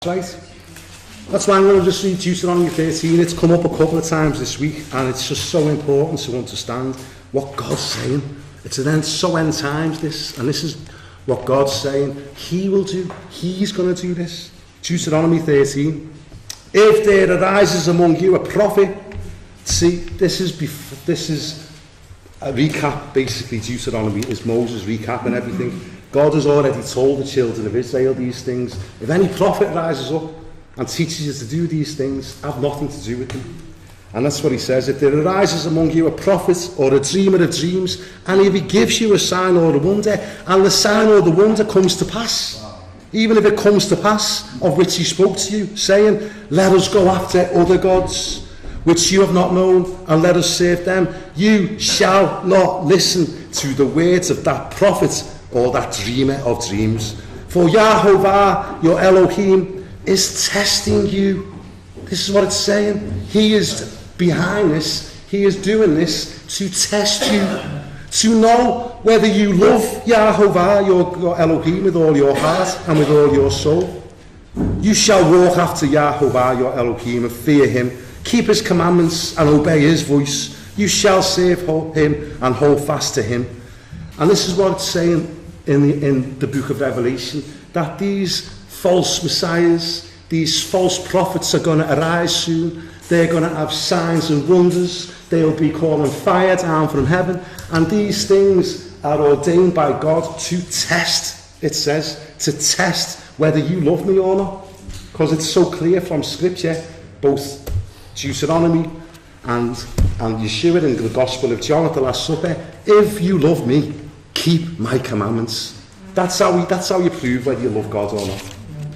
Right. That's why I'm going to just read Deuteronomy 13. It's come up a couple of times this week, and it's just so important to understand what God's saying. It's so end times, this, and this is what God's saying He will do. He's going to do this. Deuteronomy 13. If there arises among you a prophet, see, this is a recap, basically. Deuteronomy is Moses recapping everything. God has already told the children of Israel these things. If any prophet rises up and teaches you to do these things, have nothing to do with them. And that's what he says. If there arises among you a prophet or a dreamer of dreams, and if he gives you a sign or a wonder, and the sign or the wonder comes to pass, even if it comes to pass, of which he spoke to you, saying, let us go after other gods, which you have not known, and let us serve them, you shall not listen to the words of that prophet or that dreamer of dreams. For Yahovah, your Elohim, is testing you. This is what it's saying. He is behind this. He is doing this to test you, to know whether you love Yahovah, your Elohim, with all your heart and with all your soul. You shall walk after Yahovah, your Elohim, and fear him, keep his commandments and obey his voice. You shall serve him and hold fast to him. And this is what it's saying in the book of Revelation, that these false messiahs, these false prophets are going to arise soon. They're going to have signs and wonders. They'll be calling fire down from heaven. And these things are ordained by God to test, it says, to test whether you love me or not. Because it's so clear from Scripture, both Deuteronomy and Yeshua in the Gospel of John at the Last Supper, if you love me, keep my commandments. That's how you prove whether you love God or not.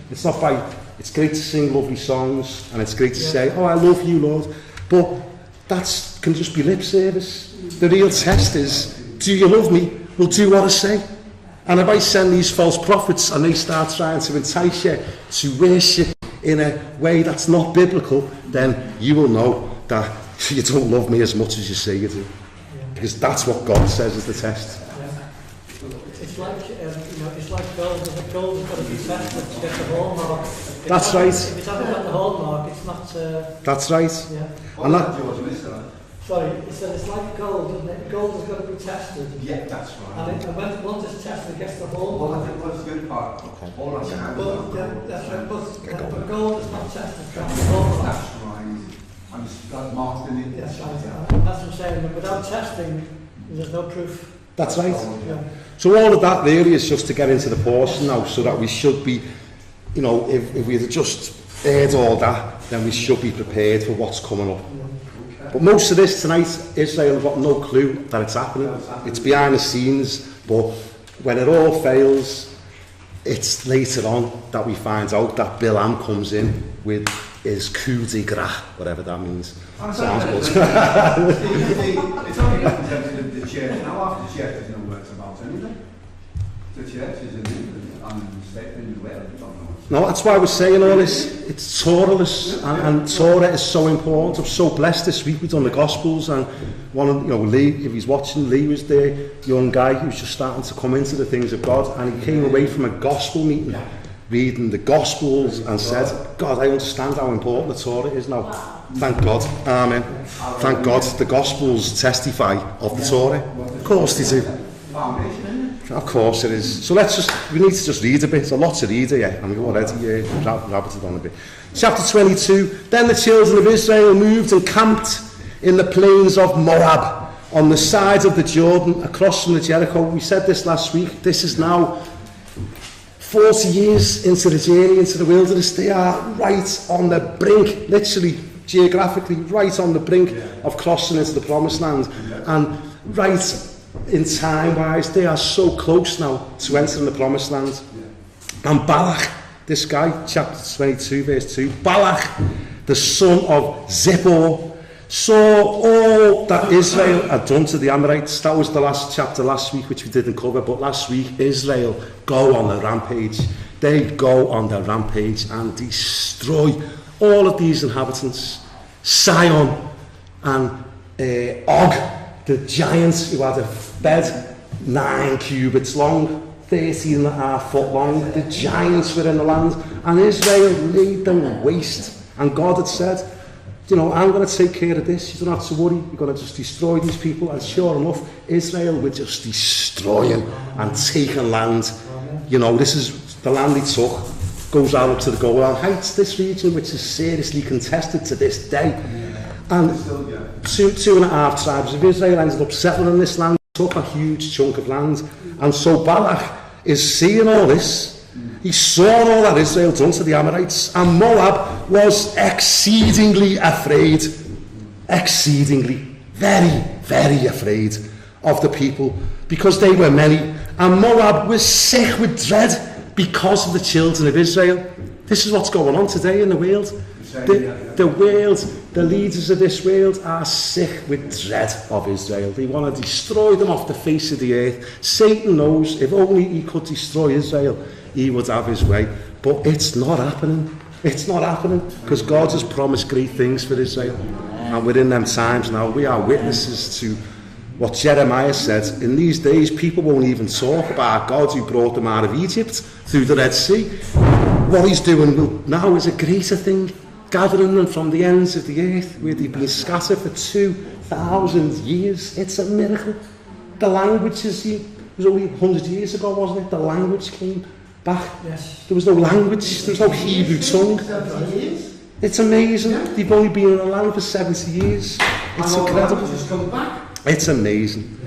It's not by, it's great to sing lovely songs, and it's great to say, oh, I love you, Lord, but that can just be lip service. The real test is, do you love me? Well, do what I say. And if I send these false prophets and they start trying to entice you to worship in a way that's not biblical, then you will know that you don't love me as much as you say you do. Because that's what God says is the test. It's like, it's like gold. The gold has got to be tested to get the hallmark. That's right. If it hasn't got the hallmark, it's not... That's right. Yeah. And that... Sorry, he said it's like gold, isn't it? Gold has got to be tested. Yeah, that's right. And once it's tested, it gets the hallmark. Well, I think that's the good part. Okay. All I can But, that's right, but gold is not tested, it gets the hallmark. That's right. And it's got marked in it. That's right. That's what I'm saying. But without testing, there's no proof. That's right. Yeah. So all of that really is just to get into the portion now, so that we should be, if we had just heard all that, then we should be prepared for what's coming up. But most of this tonight, Israel have got no clue that it's happening. It's behind the scenes, but when it all fails, it's later on that we find out that Bilam comes in with his coup de grace, whatever that means. Sounds good. It's only represented the church. Now after the church, there's no words about anything. The church is in England and state in Wales. No, that's why we're saying all this. It's Torah-less, and Torah is so important. I'm so blessed this week. We've done the Gospels, and one of Lee, if he's watching, Lee was there, young guy who's just starting to come into the things of God, and he came away from a gospel meeting, reading the Gospels, and said, God, I understand how important the Torah is now. Thank God. Amen. Thank God the Gospels testify of the Torah. Of course they do. Of course it is. So we need to just read a bit. There's a lot to read here, and we've already rabbited on a bit. Chapter 22. Then the children of Israel moved and camped in the plains of Moab, on the side of the Jordan, across from the Jericho. We said this last week. This is now 40 years into the journey, into the wilderness. They are right on the brink, literally, geographically, right on the brink of crossing into the Promised Land. And right in time-wise, they are so close now to entering the Promised Land. And Balak, this guy, chapter 22, verse 2, Balak, the son of Zippor, saw all that Israel had done to the Amorites. That was the last chapter last week, which we didn't cover, but last week, Israel go on the rampage. They go on the rampage and destroy all of these inhabitants. Sihon and Og, the giants who had a bed 9 cubits long, 13.5 foot long. The giants were in the land, And Israel laid them waste. And God had said, you know, I'm going to take care of this. You don't have to worry. You're going to just destroy these people. And sure enough, Israel were just destroying and taking land. You know, this is the land they took. Goes out up to the Golan Heights, this region, which is seriously contested to this day. And 2.5 tribes of Israel ended up settling in this land, took a huge chunk of land. And so Balak is seeing all this. He saw all that Israel done to the Amorites, and Moab was exceedingly afraid. Exceedingly, very, very afraid of the people, because they were many. And Moab was sick with dread because of the children of Israel. This is what's going on today in the world. The world, the leaders of this world are sick with dread of Israel. They want to destroy them off the face of the earth. Satan knows if only he could destroy Israel, he would have his way. But it's not happening. It's not happening, because God has promised great things for Israel. And we're in them times now. We are witnesses to what Jeremiah said. In these days, people won't even talk about God who brought them out of Egypt through the Red Sea. What he's doing now is a greater thing, gathering them from the ends of the earth where they've been scattered for 2,000 years. It's a miracle. The languages, it was only 100 years ago, wasn't it? The language came back. Yes. There was no language, there was no Hebrew tongue. It's amazing. They've only been in the land for 70 years. It's incredible. It's amazing.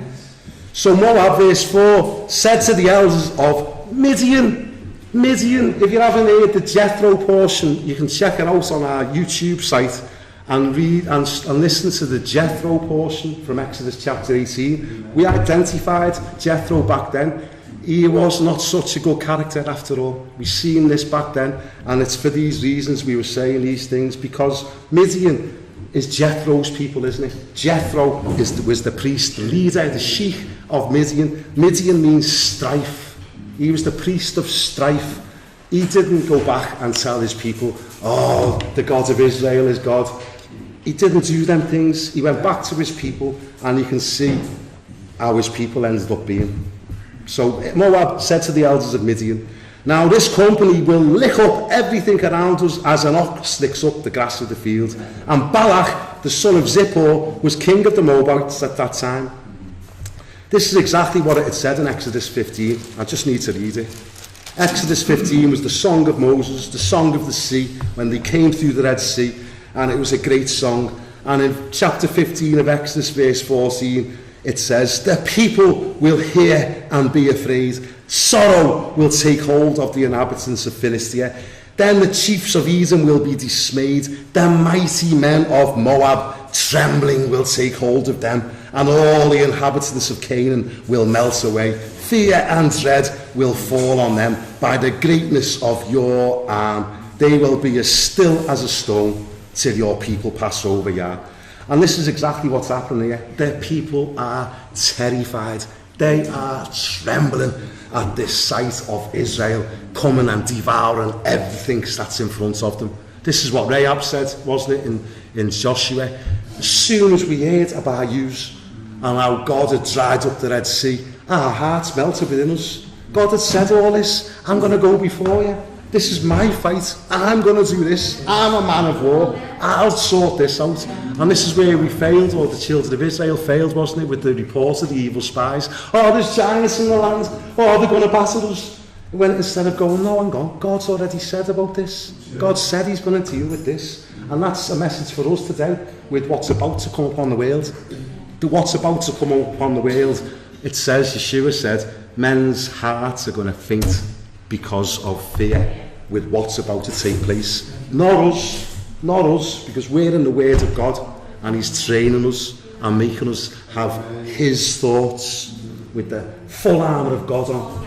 So Moab, verse 4, said to the elders of Midian, if you haven't heard the Jethro portion, you can check it out on our YouTube site and read and listen to the Jethro portion from Exodus chapter 18. We identified Jethro back then. He was not such a good character after all. We've seen this back then, and it's for these reasons we were saying these things, because Midian is Jethro's people, isn't it? Jethro was the priest, the leader, the sheikh of Midian. Midian means strife. He was the priest of strife. He didn't go back and tell his people, oh, the God of Israel is God. He didn't do them things. He went back to his people, and you can see how his people ended up being. So Moab said to the elders of Midian, now this company will lick up everything around us as an ox licks up the grass of the field. And Balak, the son of Zippor, was king of the Moabites at that time. This is exactly what it had said in Exodus 15. I just need to read it. Exodus 15 was the song of Moses, the song of the sea, when they came through the Red Sea, and it was a great song. And in chapter 15 of Exodus, verse 14, it says, the people will hear and be afraid. Sorrow will take hold of the inhabitants of Philistia. Then the chiefs of Edom will be dismayed. The mighty men of Moab, trembling, will take hold of them. And all the inhabitants of Canaan will melt away. Fear and dread will fall on them by the greatness of your arm. They will be as still as a stone till your people pass over you. And this is exactly what's happening here. The people are terrified. They are trembling at this sight of Israel coming and devouring everything that's in front of them. This is what Rahab said, wasn't it, in Joshua? As soon as we heard about yous and how God had dried up the Red Sea, our hearts melted within us. God had said all this, I'm going to go before you. This is my fight. I'm going to do this. I'm a man of war. I'll sort this out. And this is where we failed, or the children of Israel failed, wasn't it, with the report of the evil spies. Oh, there's giants in the land. Oh, they're going to battle us. When instead of going, no, hang on, God's already said about this. God said he's going to deal with this. And that's a message for us today with what's about to come upon the world. What's about to come upon the world, it says, Yeshua said, men's hearts are going to faint because of fear with what's about to take place. Not us, because we're in the Word of God, and he's training us and making us have his thoughts with the full armour of God on.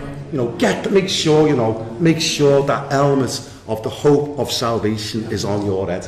Make sure that helmet of the hope of salvation is on your head.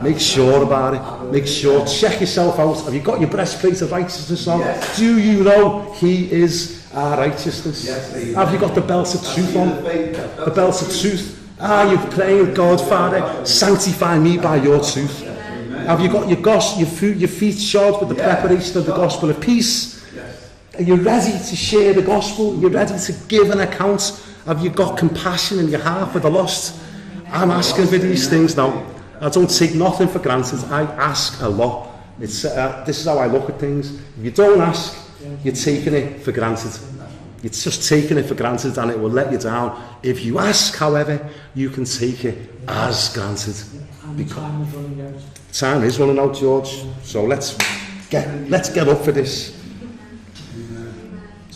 Make sure about it. Check yourself out. Have you got your breastplate of righteousness on? Yes. Do you know he is our righteousness? Yes, have you got the belt of truth on? The belt of truth. Are you praying, God, Father, sanctify me by your truth? Amen. Have you got your feet shod with the preparation of the gospel of peace? Yes. Are you ready to share the gospel? Are you ready to give an account? Have you got compassion in your heart for the lost? I'm asking for these things now. I don't take nothing for granted. I ask a lot. It's this is how I look at things. If you don't ask, you're taking it for granted. You're just taking it for granted, and it will let you down. If you ask, however, you can take it as granted. And time is running out. Time is running out, George. So let's get up for this.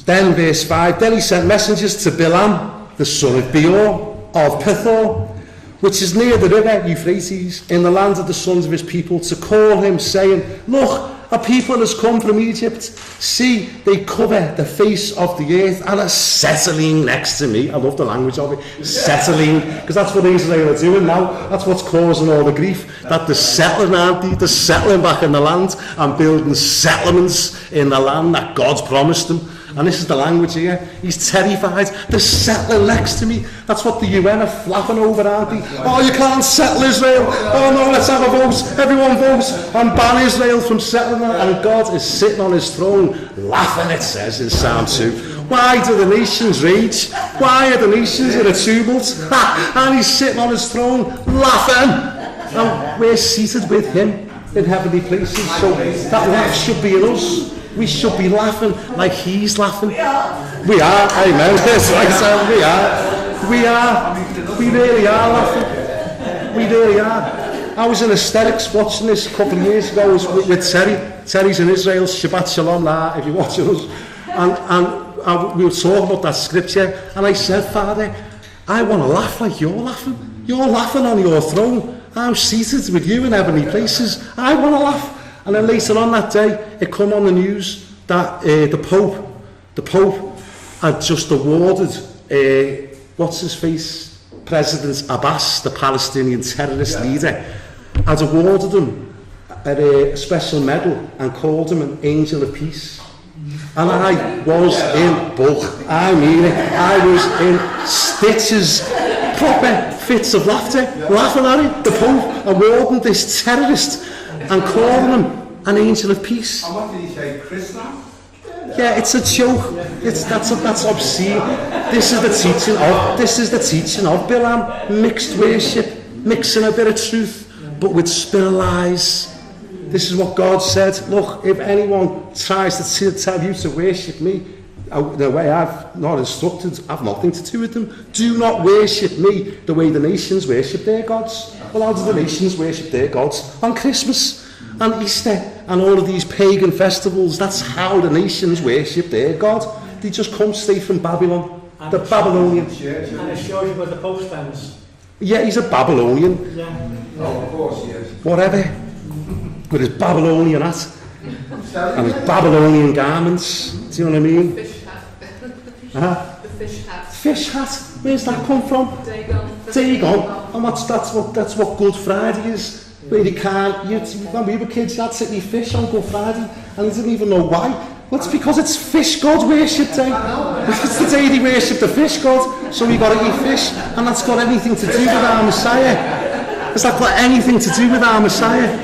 Then verse 5. Then he sent messengers to Bilam, the son of Beor, of Pethor, which is near the river Euphrates, in the land of the sons of his people, to call him, saying, Look, a people has come from Egypt. See, they cover the face of the earth and are settling next to me. I love the language of it. Settling, because that's what Israel are doing now. That's what's causing all the grief. That they're settling, aren't they? They're settling back in the land and building settlements in the land that God's promised them. And this is the language here. He's terrified. They're settling next to me. That's what the UN are flapping over, aren't they? Oh, you can't settle Israel. Oh no, let's have a vote. Everyone votes and ban Israel from settling. And God is sitting on his throne laughing, it says in Psalm 2. Why do the nations rage? Why are the nations in a tumult? And he's sitting on his throne laughing. And we're seated with him in heavenly places. So that laugh should be in us. We should be laughing like he's laughing. We are, amen. That's right, so we are. We really are laughing. We really are. I was in hysterics watching this a couple of years ago. I was with Terry. Terry's in Israel. Shabbat Shalom, if you're watching us. And we were talking about that scripture. And I said, Father, I want to laugh like you're laughing. You're laughing on your throne. I'm seated with you in heavenly places. I want to laugh. And then later on that day, it come on the news that the Pope had just awarded, what's his face, President Abbas, the Palestinian terrorist leader, had awarded him a special medal and called him an angel of peace. And I was in bulk. I mean it. I was in stitches, proper fits of laughter, laughing at him. The Pope awarding this terrorist and calling him an angel of peace. And what did he say, Chris now? Yeah, it's a joke. That's obscene. This is the teaching of Bilam. Mixed worship, mixing a bit of truth, but with spirit lies. This is what God said. Look, if anyone tries to tell you to worship me the way I've not instructed, I've nothing to do with them. Do not worship me the way the nations worship their gods. Well, how do the nations worship their gods? On Christmas and Easter and all of these pagan festivals. That's how the nations worship their God. They just come straight from Babylon. And the Babylonian. And it shows you where the Pope stands. Yeah, he's a Babylonian. Yeah. Oh, of course he is. Whatever. With his Babylonian hat. And his Babylonian garments. Do you know what I mean? Fish hat. The fish hat. Fish hat. Where's that come from? Dagon. And that's what Good Friday is. Where you can't, when we were kids, you'd sit and eat fish on Good Friday, and you didn't even know why. Well, it's because it's fish god worship day. It's the day they worship the fish god, so we got to eat fish, and that's got anything to do with our Messiah. Has that got anything to do with our Messiah?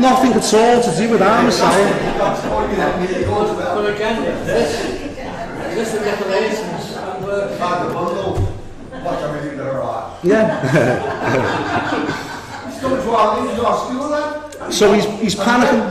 Nothing at all to do with our Messiah. But again, this is the declarations at work. Watch everything that are right. Yeah. So he's panicking.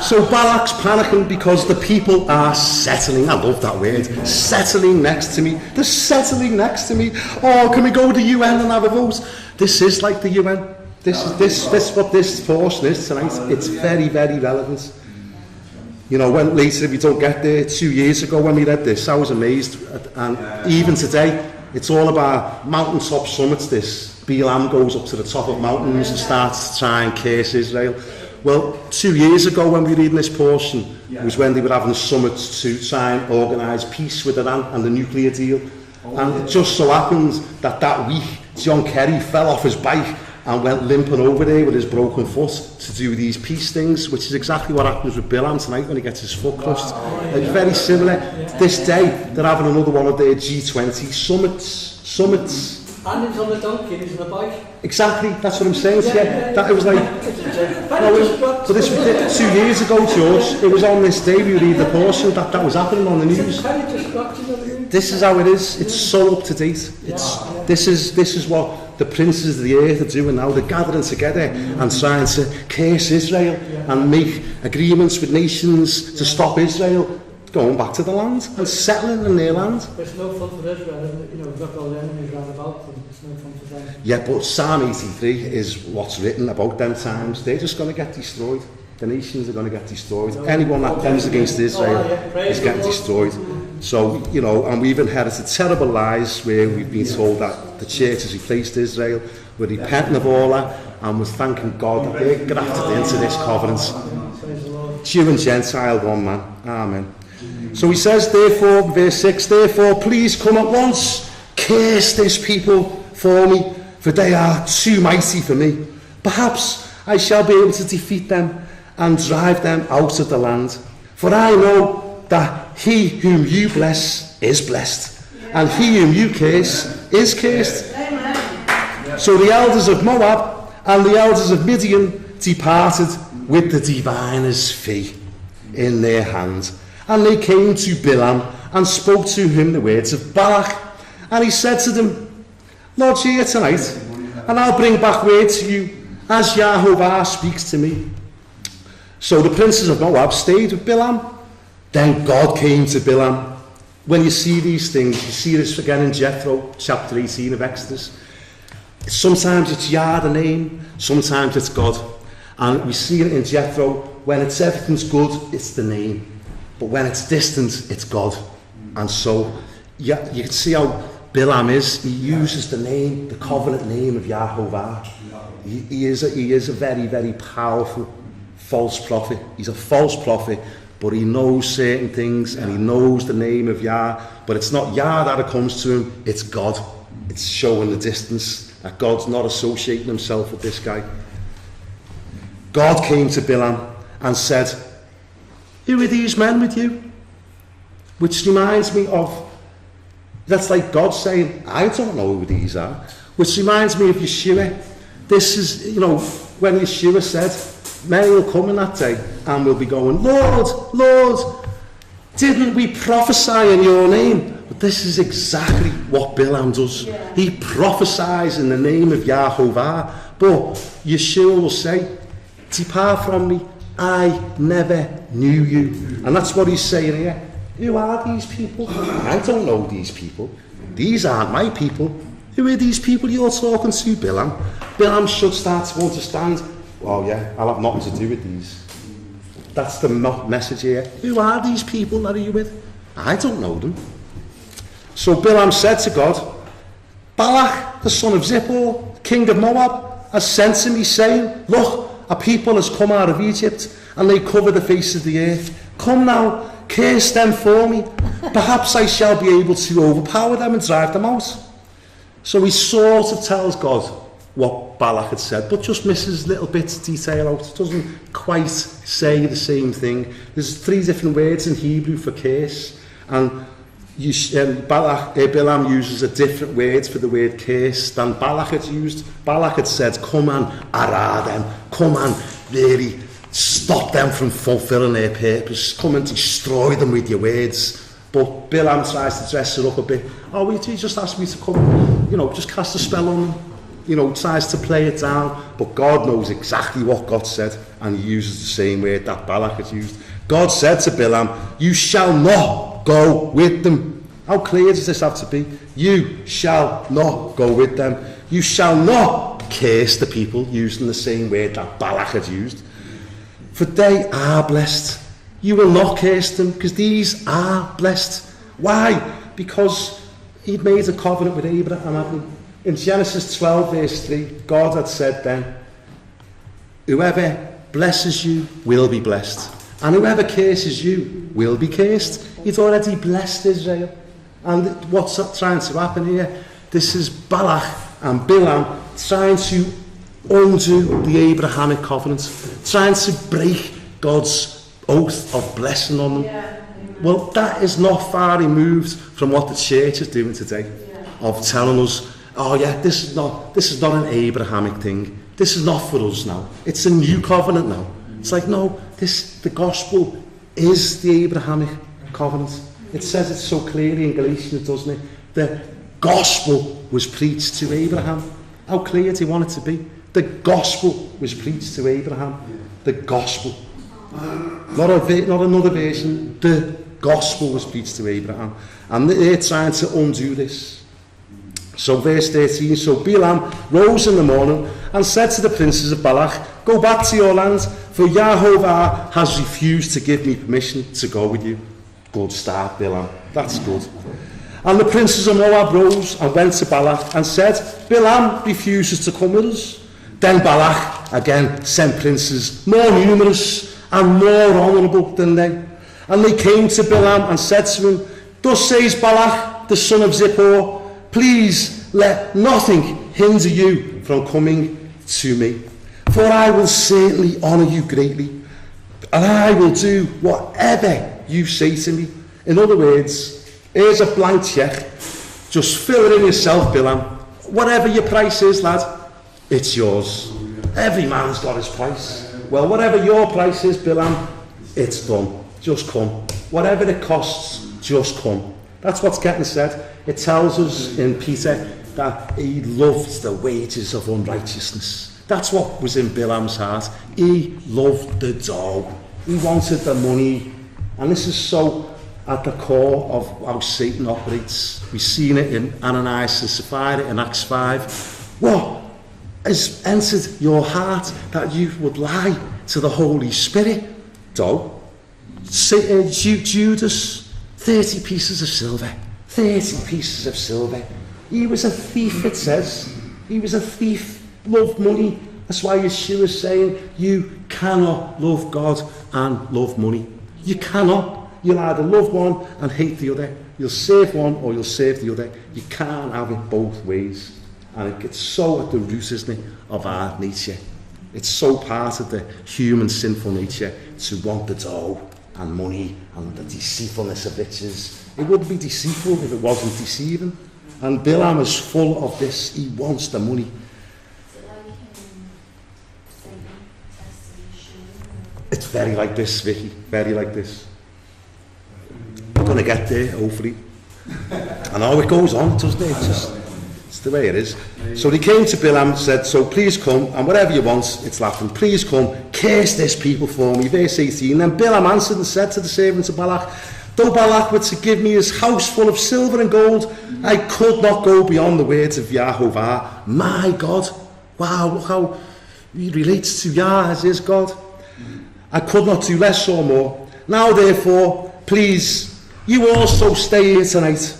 So Balak's panicking because the people are settling. I love that word. Settling next to me. They're settling next to me. Oh, can we go to the UN and have a vote? This is like the UN. This is what this portion is tonight. It's very, very relevant. You know, when later, if you don't get there, 2 years ago when we read this, I was amazed. And even today, it's all about mountaintop summits, this. Bilam goes up to the top of mountains and starts to try and curse Israel. Well, 2 years ago when we were reading this portion, it was when they were having summits to try and organise peace with Iran and the nuclear deal. And it just so happened that week, John Kerry fell off his bike and went limping over there with his broken foot to do these peace things, which is exactly what happens with Bilam tonight when he gets his foot crushed. It's very similar. This day, they're having another one of their G20 summits. And he's on the donkey, he's on the bike. Exactly, that's what I'm saying. That it was like, but this was 2 years ago, George. It was on this day we read the portion that was happening on the news. It's a This is how it is. It's so up to date. This is what the princes of the earth are doing now. They're gathering together and trying to curse Israel and make agreements with nations to stop Israel going back to the land and settling in their land. It's no fun for Israel, isn't it? You know, we've got all the enemies round about them. It's no fun for them. Yeah, but Psalm 83 is what's written about them times. They're just going to get destroyed. The nations are going to get destroyed. Anyone that comes against Israel is getting destroyed. So, you know, and we've inherited terrible lies where we've been told that the church has replaced Israel. We're repenting of all that and we're thanking God that they're grafted into this covenant. Jew and Gentile, one man. Amen. So he says, therefore, verse 6, therefore, please come at once, curse this people for me, for they are too mighty for me. Perhaps I shall be able to defeat them and drive them out of the land. For I know that he whom you bless is blessed, and he whom you curse is cursed. So the elders of Moab and the elders of Midian departed with the diviner's fee in their hand. And they came to Bilam and spoke to him the words of Balak. And he said to them, Lodge here tonight, and I'll bring back word to you as Yahovah speaks to me. So the princes of Moab stayed with Bilam. Then God came to Bilam. When you see these things, you see this again in Jethro, chapter 18 of Exodus. Sometimes it's Yah, the name, sometimes it's God. And we see it in Jethro, when it's everything's good, it's the name. But when it's distant, it's God. And so, yeah, you can see how Bilam is. He uses the name, the covenant name of Yahovah. He is a very, very powerful false prophet. He's a false prophet, but he knows certain things and he knows the name of Yah. But it's not Yah that it comes to him, it's God. It's showing the distance, that God's not associating himself with this guy. God came to Bilam and said, who are these men with you? Which reminds me of, that's like God saying, I don't know who these are. Which reminds me of Yeshua. This is, you know, when Yeshua said, many will come in that day and will be going, Lord, Lord, didn't we prophesy in your name? But this is exactly what Bilam does. Yeah. He prophesies in the name of Yahovah. But Yeshua will say, depart from me, I never knew you. And that's what he's saying here. Who are these people? I don't know these people. These aren't my people. Who are these people you're talking to, Bilam? Bilam should start to understand, well, yeah, I'll have nothing to do with these. That's the message here. Who are these people that are you with? I don't know them. So Bilam said to God, Balak, the son of Zippor, king of Moab, has sent to me saying, look, a people has come out of Egypt, and they cover the face of the earth. Come now, curse them for me. Perhaps I shall be able to overpower them and drive them out. So he sort of tells God what Balak had said, but just misses little bits of detail out. Doesn't quite say the same thing. There's 3 different words in Hebrew for curse, and Bilam uses a different word for the word curse than Balak had used. Balak had said, come and ara them, come and really stop them from fulfilling their purpose, come and destroy them with your words. But Bilam tries to dress it up a bit. Oh, he just asked me to come, you know, just cast a spell on them. You know, tries to play it down. But God knows exactly what God said, and he uses the same word that Balak had used. God said to Bilam, you shall not go with them. How clear does this have to be? You shall not go with them. You shall not curse the people, using the same word that Balak had used. For they are blessed. You will not curse them, because these are blessed. Why? Because he'd made a covenant with Abraham, hadn't he? In Genesis 12 verse 3, God had said then, whoever blesses you will be blessed, and whoever curses you will be cursed. He'd already blessed Israel. And what's trying to happen here? This is Balak and Bilam trying to undo the Abrahamic covenant, trying to break God's oath of blessing on them. Yeah. Well, that is not far removed from what the church is doing today, of telling us, oh yeah, this is not an Abrahamic thing. This is not for us now. It's a new covenant now. It's like, no, the gospel is the Abrahamic covenant. It says it so clearly in Galatians, doesn't it? The gospel was preached to Abraham. How clear do you want it to be? The gospel was preached to Abraham. The gospel. Not another version. The gospel was preached to Abraham. And they're trying to undo this. So verse 13, so Balaam rose in the morning and said to the princes of Balak, go back to your land, for Yahovah has refused to give me permission to go with you. Good start, Balaam. That's good. And the princes of Moab rose and went to Balak and said, Balaam refuses to come with us. Then Balak again sent princes more numerous and more honourable than they. And they came to Balaam and said to him, thus says Balak, the son of Zippor, please let nothing hinder you from coming to me, for I will certainly honour you greatly, and I will do whatever you say to me. In other words, here's a blank cheque, just fill it in yourself, Balaam. Whatever your price is, lad, it's yours. Every man's got his price. Well, whatever your price is, Balaam, it's done. Just come. Whatever it costs, just come. That's what's getting said. It tells us in Peter that he loved the wages of unrighteousness. That's what was in Balaam's heart. He loved the dough. He wanted the money. And this is so at the core of how Satan operates. We've seen it in Ananias and Sapphira in Acts 5. What has entered your heart that you would lie to the Holy Spirit? Dough. Judas, 30 pieces of silver. 30 pieces of silver. He was a thief, it says. He was a thief, loved money. That's why Yeshua is saying, you cannot love God and love money. You cannot. You'll either love one and hate the other. You'll serve one or you'll serve the other. You can't have it both ways. And it gets so at the root, isn't it, of our nature. It's so part of the human sinful nature to want the dough and money and the deceitfulness of riches. It wouldn't be deceitful if it wasn't deceiving. And Balaam is full of this. He wants the money. It's very like this, Vicky. Very like this. We're going to get there, hopefully. I know it goes on, doesn't it? It's the way it is. So they came to Balaam and said, so please come, and whatever you want, it's laughing, please come, curse this people for me. Verse 18. Then Balaam answered and said to the servants of Balak, though Balak were to give me his house full of silver and gold, I could not go beyond the words of Yahovah, my God. Wow, look how he relates to Yah as his God. I could not do less or more. Now therefore, please, you also stay here tonight,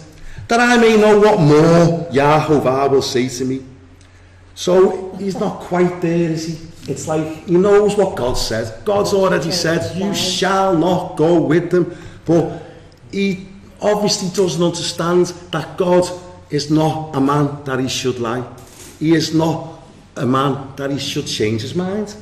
that I may know what more Yahovah will say to me. So he's not quite there, is he? It's like he knows what God said. God's already said, you shall not go with them. But he obviously doesn't understand that God is not a man that he should lie. He is not a man that he should change his mind.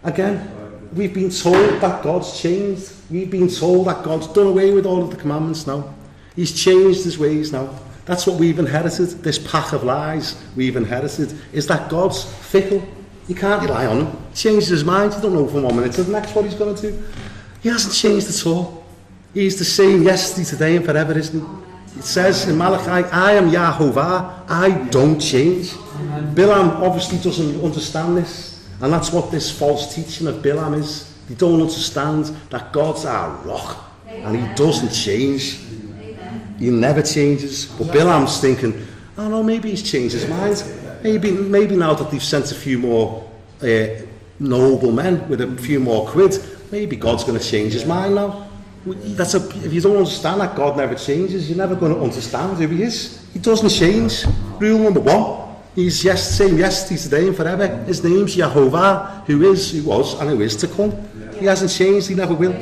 Again, we've been told that God's changed. We've been told that God's done away with all of the commandments now. He's changed his ways now. That's what we've inherited. This pack of lies we've inherited is that God's fickle. You can't rely on him. He changes his mind. You don't know from 1 minute to the next what he's going to do. He hasn't changed at all. He's the same yesterday, today and forever, isn't he? It says in Malachi, I am Yahovah. I don't change. Balaam obviously doesn't understand this. And that's what this false teaching of Balaam is. They don't understand that God's our rock. And he doesn't change. He never changes. But Balaam's thinking, oh no, maybe he's changed his mind. Maybe now that they've sent a few more noble men with a few more quid, maybe God's going to change his mind now. If you don't understand that God never changes, you're never going to understand who he is. He doesn't change. Rule number 1. He's same yesterday, today and forever. His name's Yahovah, who is, who was, and who is to come. He hasn't changed, he never will.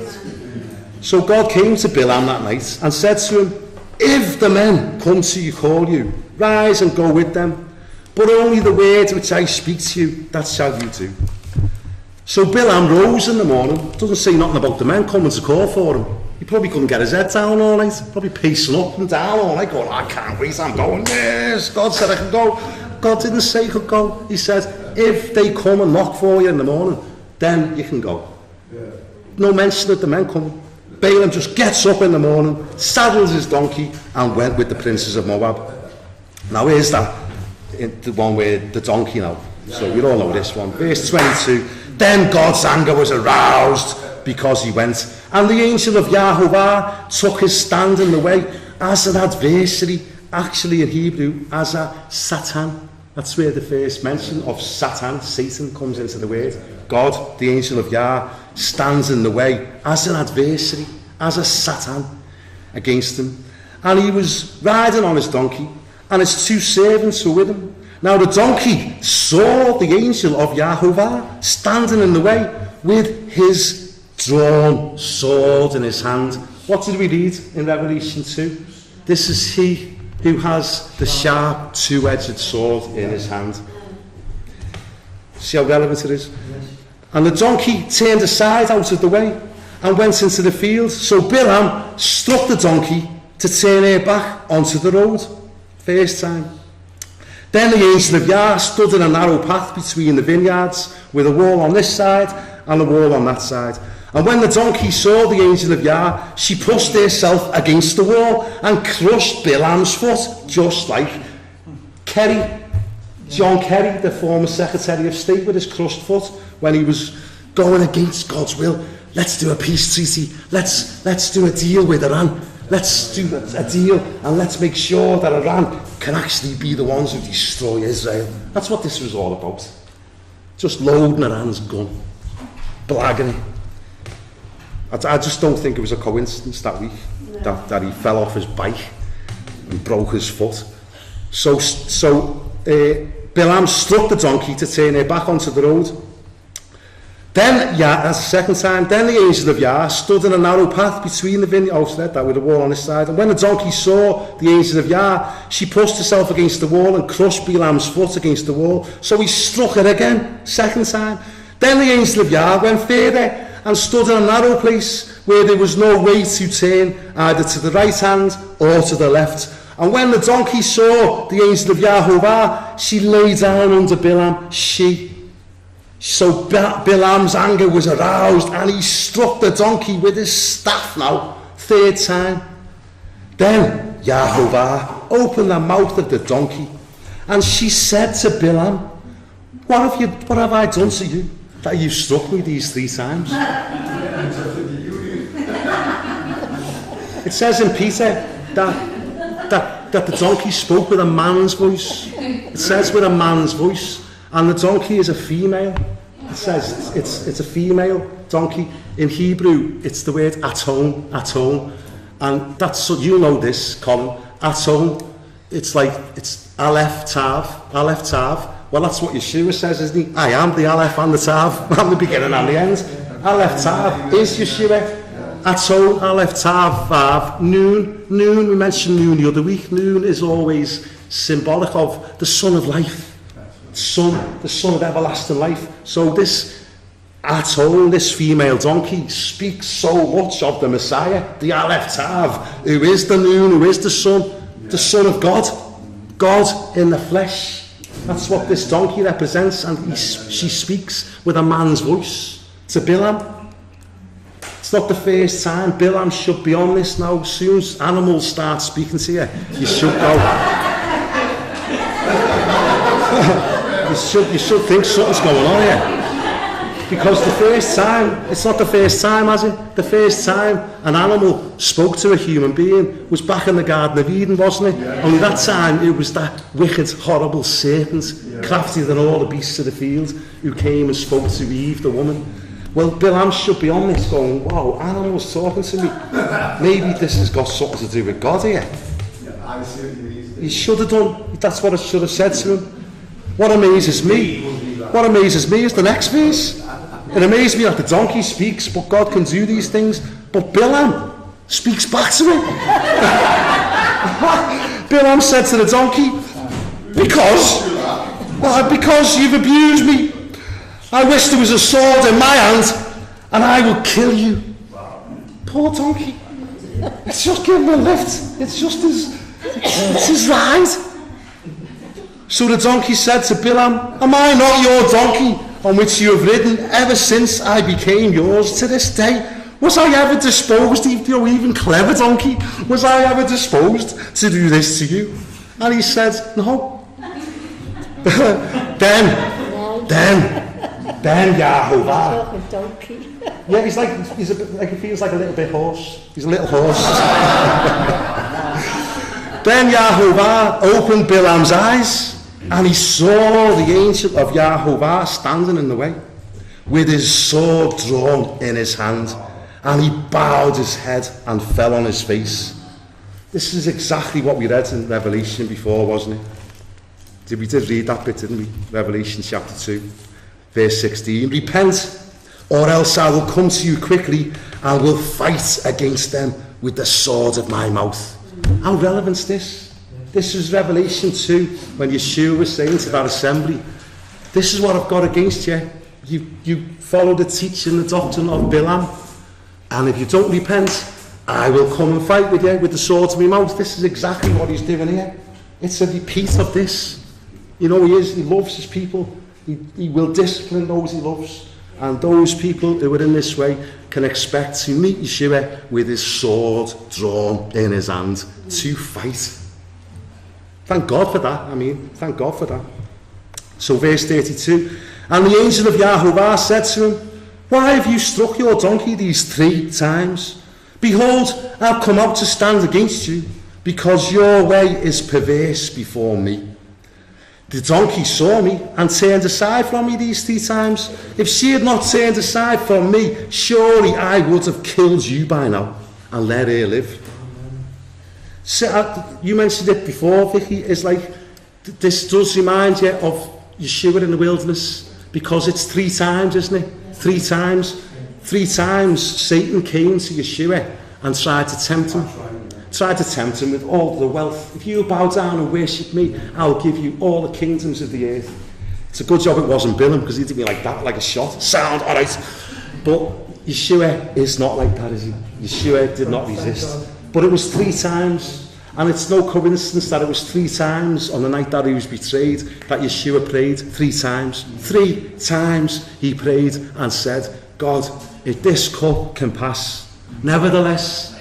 So God came to Balaam that night and said to him, if the men come to you, call you, rise and go with them, but only the word which I speak to you, that shall you do. So Balaam rose in the morning. Doesn't say nothing about the men coming to call for him. He probably couldn't get his head down all night. Probably pacing up and down all night, going, I can't wait, I'm going. Yes, God said I can go. God didn't say he could go. He said, if they come and knock for you in the morning, then you can go. No mention of the men coming. Balaam just gets up in the morning, saddles his donkey, and went with the princes of Moab. Now here's that, the one where the donkey now. So we all know this one. Verse 22. Then God's anger was aroused because he went. And the angel of Yahovah took his stand in the way as an adversary. Actually in Hebrew, as a Satan. That's where the first mention of Satan, Satan, comes into the word. God, the angel of Yah, stands in the way as an adversary, as a Satan against him. And he was riding on his donkey, and his 2 servants were with him. Now the donkey saw the angel of Yahovah standing in the way with his drawn sword in his hand. What did we read in Revelation 2? This is he who has the sharp 2-edged sword in his hand. See how relevant it is? And the donkey turned aside out of the way and went into the field. So Balaam struck the donkey to turn her back onto the road. First time. Then the angel of Yah stood in a narrow path between the vineyards, with a wall on this side and a wall on that side. And when the donkey saw the angel of Yah, she pushed herself against the wall and crushed Balaam's foot, just like John Kerry, the former Secretary of State, with his crushed foot when he was going against God's will. Let's do a peace treaty. Let's do a deal with Iran. Let's do a deal and let's make sure that Iran can actually be the ones who destroy Israel. That's what this was all about. Just loading Iran's gun. Blagging it. I just don't think it was a coincidence that week that he fell off his bike and broke his foot. So Balaam struck the donkey to turn her back onto the road. Then, that's the second time, then the angel of Yah stood in a narrow path between the vineyards, that with a wall on his side. And when the donkey saw the angel of Yah, she pushed herself against the wall and crushed Balaam's foot against the wall. So he struck her again, second time. Then the angel of Yah went further and stood in a narrow place where there was no way to turn either to the right hand or to the left. And when the donkey saw the angel of Yahovah, she lay down under Balaam. So Balaam's anger was aroused and he struck the donkey with his staff now, third time. Then Yahovah opened the mouth of the donkey and she said to Balaam, what have I done to you that you struck me these 3 times? It says in Peter that the donkey spoke with a man's voice. It says with a man's voice. And the donkey is a female. It says it's a female donkey. In Hebrew, it's the word aton. And that's, so you know this, Colin. Aton, it's Aleph Tav. Well, that's what Yeshua says, isn't he? I am the Aleph and the Tav. I'm the beginning and the end. Aleph Tav is Yeshua. Aton, Aleph Tav, Vav. Noon, we mentioned noon the other week. Noon is always symbolic of the son of life. The son of everlasting life. So this Aton, this female donkey, speaks so much of the Messiah, the Aleph Tav, who is the noon, who is the son of God, God in the flesh. That's what this donkey represents, and she speaks with a man's voice to Balaam. It's not the first time. Balaam should be on this now. As soon as animals start speaking to you, you should go. You should think something's going on here. Because the first time, it's not the first time, has it? The first time an animal spoke to a human being was back in the Garden of Eden, wasn't it? Yeah. Only that time it was that wicked, horrible serpent, craftier than all the beasts of the field, who came and spoke to Eve, the woman. Well, Balaam should be on this going, wow, animals talking to me. Maybe this has got something to do with God here. I see what you mean. He should have done, that's what I should have said to him. What amazes me is the next verse. It amazes me that the donkey speaks, but God can do these things. But Balaam speaks back to him. Balaam said to the donkey, because you've abused me, I wish there was a sword in my hand, and I will kill you. Poor donkey. It's just giving him a lift. It's his ride. So the donkey said to Balaam, am I not your donkey on which you have ridden ever since I became yours to this day? Was I ever disposed, even clever donkey, was I ever disposed to do this to you? And he said, no. then Yahovah. Talking donkey. Yeah, he's a bit, like, he feels like a little bit hoarse. He's a little horse. Then Yahovah opened Bilam's eyes, and he saw the angel of Yahovah standing in the way, with his sword drawn in his hand, and he bowed his head and fell on his face. This is exactly what we read in Revelation before, wasn't it? We did read that bit, didn't we? Revelation chapter 2, verse 16. Repent, or else I will come to you quickly and will fight against them with the sword of my mouth. How relevant is this? This is Revelation 2, when Yeshua was saying to that assembly, this is what I've got against you. You follow the teaching, the doctrine of Bilam, and if you don't repent, I will come and fight with you with the sword of my mouth. This is exactly what he's doing here. It's a repeat of this. He loves his people. He will discipline those he loves. And those people who are in this way can expect to meet Yeshua with his sword drawn in his hand to fight. Thank God for that. Thank God for that. So verse 32, and the angel of Yahovah said to him, why have you struck your donkey these 3 times? Behold, I've come out to stand against you, because your way is perverse before me. The donkey saw me and turned aside from me these 3 times. If she had not turned aside from me, surely I would have killed you by now and let her live. So, you mentioned it before, Vicky. It's like, this does remind you of Yeshua in the wilderness, because it's 3 times, isn't it? 3 times. 3 times Satan came to Yeshua and tried to tempt him. Tried to tempt him with all the wealth. If you bow down and worship me, I'll give you all the kingdoms of the earth. It's a good job it wasn't Bilam, because he'd be like that, like a shot. Sound, all right. But Yeshua is not like that, is he? Yeshua did not resist. But it was 3 times. And it's no coincidence that it was 3 times on the night that he was betrayed that Yeshua prayed 3 times. 3 times he prayed and said, God, if this cup can pass, nevertheless,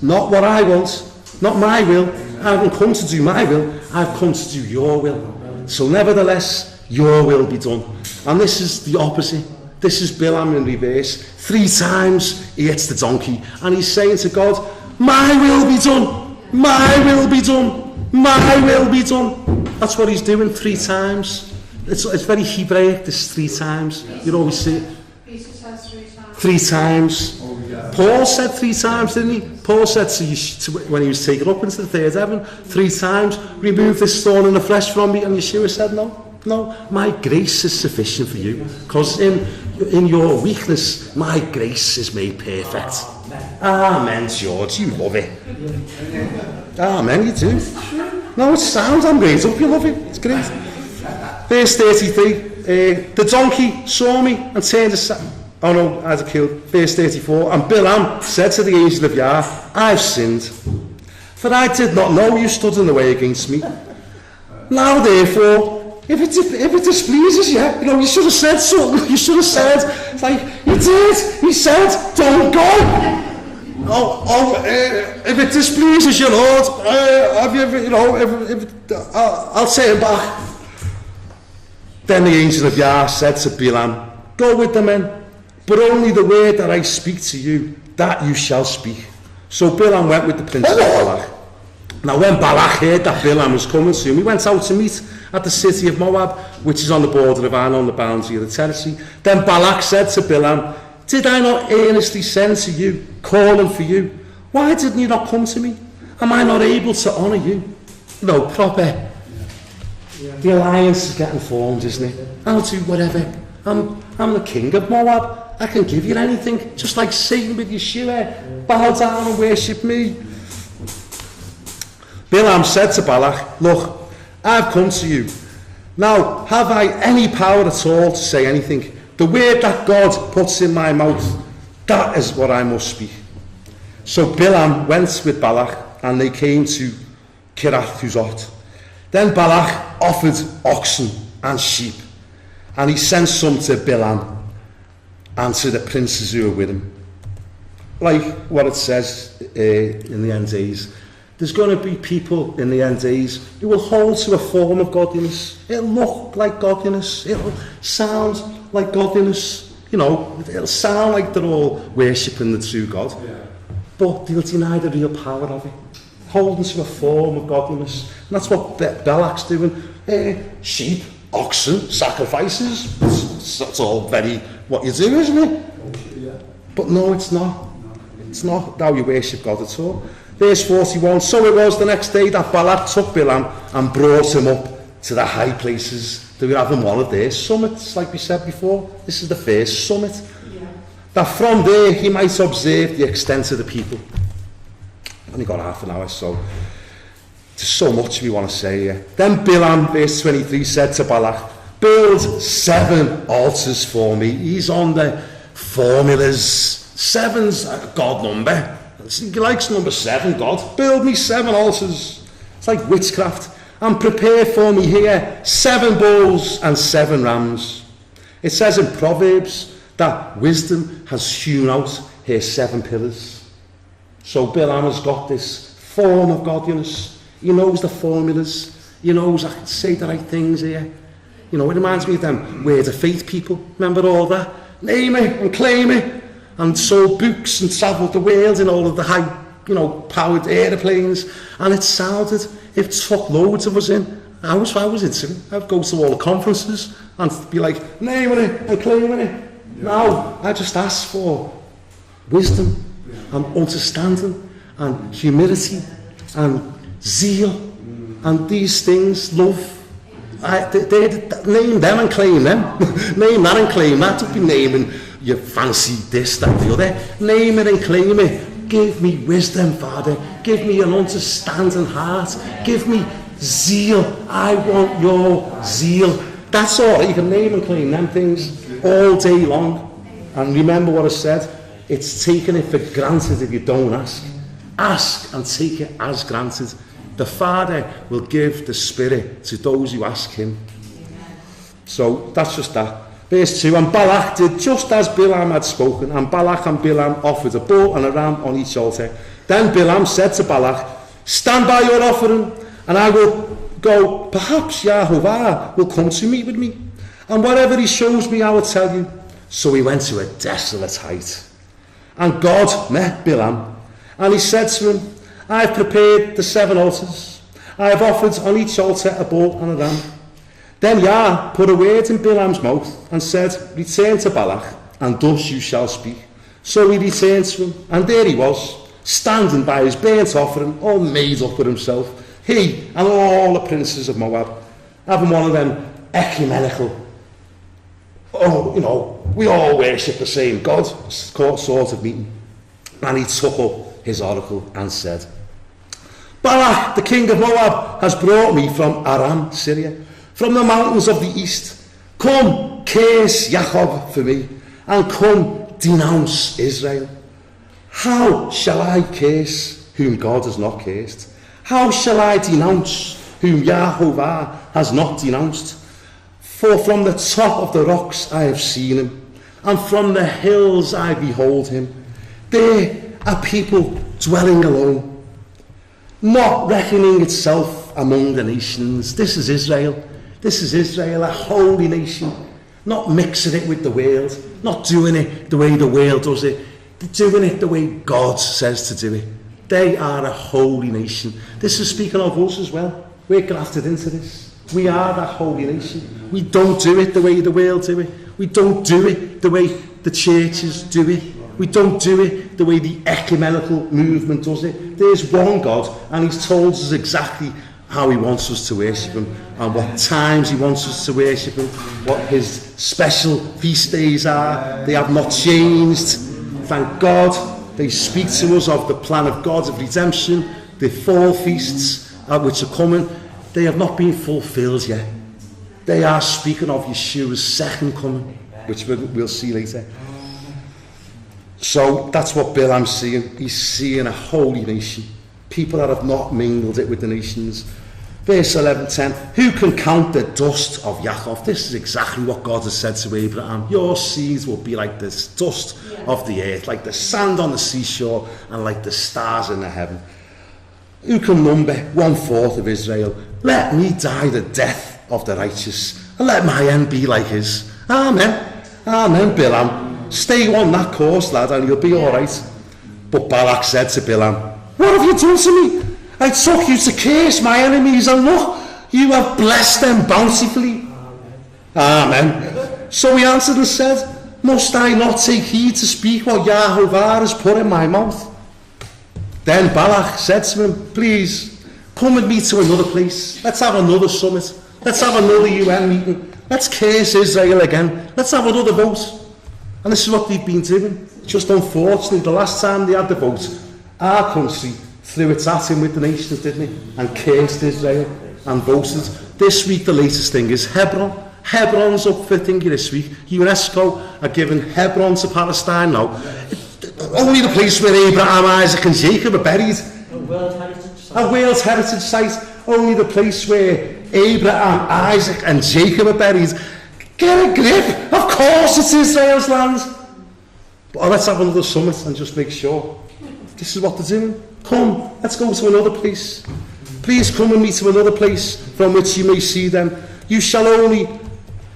not what I want, not my will. I haven't come to do my will, I've come to do your will. So nevertheless, your will be done. And this is the opposite. This is Bilam in reverse. 3 times he hits the donkey, and he's saying to God, my will be done. My will be done. My will be done. That's what he's doing 3 times. It's very Hebraic, this 3 times. You always see it. Jesus says 3 times. 3 times. Paul said 3 times, didn't he? Paul said when he was taken up into the 3rd heaven, 3 times, remove this thorn in the flesh from me. And Yeshua said, no, my grace is sufficient for you. Because in your weakness, my grace is made perfect. Amen, George, you love it. Amen, you do. No, it sounds, I'm great up, you love it, it's great. Verse 33, the donkey saw me and turned aside. Oh no, I had to kill. Verse 34, and Bilam said to the angel of Yah, I've sinned, for I did not know you stood in the way against me. Now therefore, if it displeases you, you should have said something. You should have said, it's like, you did. He said, don't go. If it displeases you, Lord, I'll take him back. Then the angel of Yah said to Bilam, go with the men, but only the word that I speak to you, that you shall speak. So Bilam went with the princes of Balak. Now when Balak heard that Bilam was coming to him, he went out to meet at the city of Moab, which is on the border of Ammon, on the boundary of the territory. Then Balak said to Bilam, did I not earnestly send to you, calling for you? Why didn't you not come to me? Am I not able to honour you? No, proper. The alliance is getting formed, isn't it? I'll do whatever. I'm the king of Moab. I can give you anything, just like Satan with Yeshua. Bow down and worship me. Bilam said to Balak, look, I've come to you. Now, have I any power at all to say anything? The word that God puts in my mouth, that is what I must speak. So Bilam went with Balak, and they came to Kirath-Huzot. Then Balak offered oxen and sheep, and he sent some to Bilam and to the princes who were with him. like what it says in the end days. There's going to be people in the end days who will hold to a form of godliness. It'll look like godliness. It'll sound like godliness. You know, it'll sound like they're all worshipping the true God. But they'll deny the real power of it. Holding to a form of godliness. And that's what Balak's doing. Sheep, oxen, sacrifices. That's all very what you do, isn't it? But no, it's not. It's not how you worship God at all. Verse 41, so it was the next day that Balak took Bilam and brought him up to the high places. They were having one of their summits, like we said before. This is the first summit. That from there he might observe the extent of the people. Only got half an hour, so there's so much we want to say here. Then Bilam, verse 23, said to Balak, build 7 altars for me. He's on the formulas. 7's a God number. He likes number 7, God. Build me 7 altars. It's like witchcraft. And prepare for me here 7 bulls and 7 rams. It says in Proverbs that wisdom has hewn out her 7 pillars. So Bilam has got this form of godliness. He knows the formulas. He knows I can say the right things here. You know, it reminds me of them Word of Faith people. Remember all that? Name it and claim it. And sold books and travelled the world in all of the high, powered aeroplanes. And it took loads of us in. I was into it. I'd go to all the conferences and be like, naming it and claiming it. Now, I just ask for wisdom and understanding and humility and zeal and these things, love. Name them and claim them. Name that and claim that. Don't be naming your fancy this, that, the other. Name it and claim it. Give me wisdom, Father. Give me an understanding heart. Give me zeal. I want your zeal. That's all. You can name and claim them things all day long. And remember what I said. It's taking it for granted if you don't ask. Ask and take it as granted. The Father will give the Spirit to those who ask him. So that's just that. Verse 2, and Balak did just as Bilam had spoken, and Balak and Bilam offered a bull and a ram on each altar. Then Bilam said to Balak, stand by your offering, and I will go. Perhaps Yahovah will come to meet with me, and whatever he shows me I will tell you. So he went to a desolate height. And God met Bilam, and he said to him, I have prepared the 7 altars. I have offered on each altar a bull and a ram. Then Yah put a word in Bilam's mouth and said, return to Balak, and thus you shall speak. So he returned to him, and there he was, standing by his burnt offering, all made up with himself, he and all the princes of Moab, having one of them ecumenical, we all worship the same God, sort of meeting. And he took up his oracle and said, Balak, the king of Moab, has brought me from Aram, Syria, from the mountains of the east. Come, curse Jacob for me, and come, denounce Israel. How shall I curse whom God has not cursed? How shall I denounce whom Yahovah has not denounced? For from the top of the rocks I have seen him, and from the hills I behold him. There are people dwelling alone, not reckoning itself among the nations. This is Israel. This is Israel, a holy nation, not mixing it with the world, not doing it the way the world does it, doing it the way God says to do it. They are a holy nation. This is speaking of us as well. We're grafted into this. We are that holy nation. We don't do it the way the world do it. We don't do it the way the churches do it. We don't do it the way the ecumenical movement does it. There's one God, and he's told us exactly how he wants us to worship him, and what times he wants us to worship him, what his special feast days are. They have not changed. Thank God. They speak to us of the plan of God of redemption, the fall feasts which are coming. They have not been fulfilled yet. They are speaking of Yeshua's second coming, which we'll see later. So that's what Bilam's seeing. He's seeing a holy nation. People that have not mingled it with the nations. Verse 11:10, who can count the dust of Yaakov? This is exactly what God has said to Abraham. Your seeds will be like the dust of the earth, like the sand on the seashore, and like the stars in the heaven. Who can number 1/4 of Israel? Let me die the death of the righteous, and let my end be like his. Amen. Amen, Bilam. Stay on that course, lad, and you'll be all right. But Balak said to Bilam, what have you done to me? I took you to curse my enemies, and look, you have blessed them bountifully. Amen. So he answered and said, must I not take heed to speak what Yahovah has put in my mouth? Then Balak said to him, please, come with me to another place. Let's have another summit. Let's have another UN meeting. Let's curse Israel again. Let's have another vote. And this is what they've been doing. Just unfortunately, the last time they had the vote, our country threw its at him with the nations, didn't it? And cursed Israel and voted. This week, the latest thing is Hebron. Hebron's up for thinking this week. UNESCO are giving Hebron to Palestine now. Only the place where Abraham, Isaac and Jacob are buried. A World Heritage Site. A World Heritage Site. Only the place where Abraham, Isaac and Jacob are buried. Get a grip. Of course it's Israel's land. But let's have another summit and just make sure. This is what they're doing. Come, let's go to another place. Please come with me to another place from which you may see them. You shall only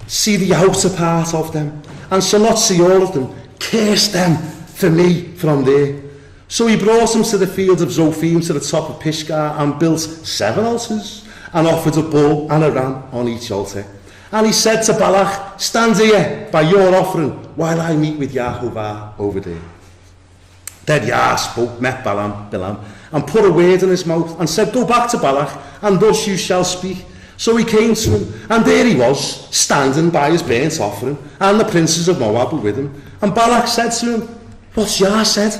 see the outer part of them, and shall not see all of them. Curse them for me from there. So he brought them to the field of Zophim, to the top of Pisgah, and built 7 altars, and offered a bull and a ram on each altar. And he said to Balak, stand here by your offering, while I meet with Yahovah over there. Then Yah met Bilam, and put a word in his mouth, and said, go back to Balak, and thus you shall speak. So he came to him, and there he was, standing by his burnt offering, and the princes of Moab were with him. And Balak said to him, what's Yah said?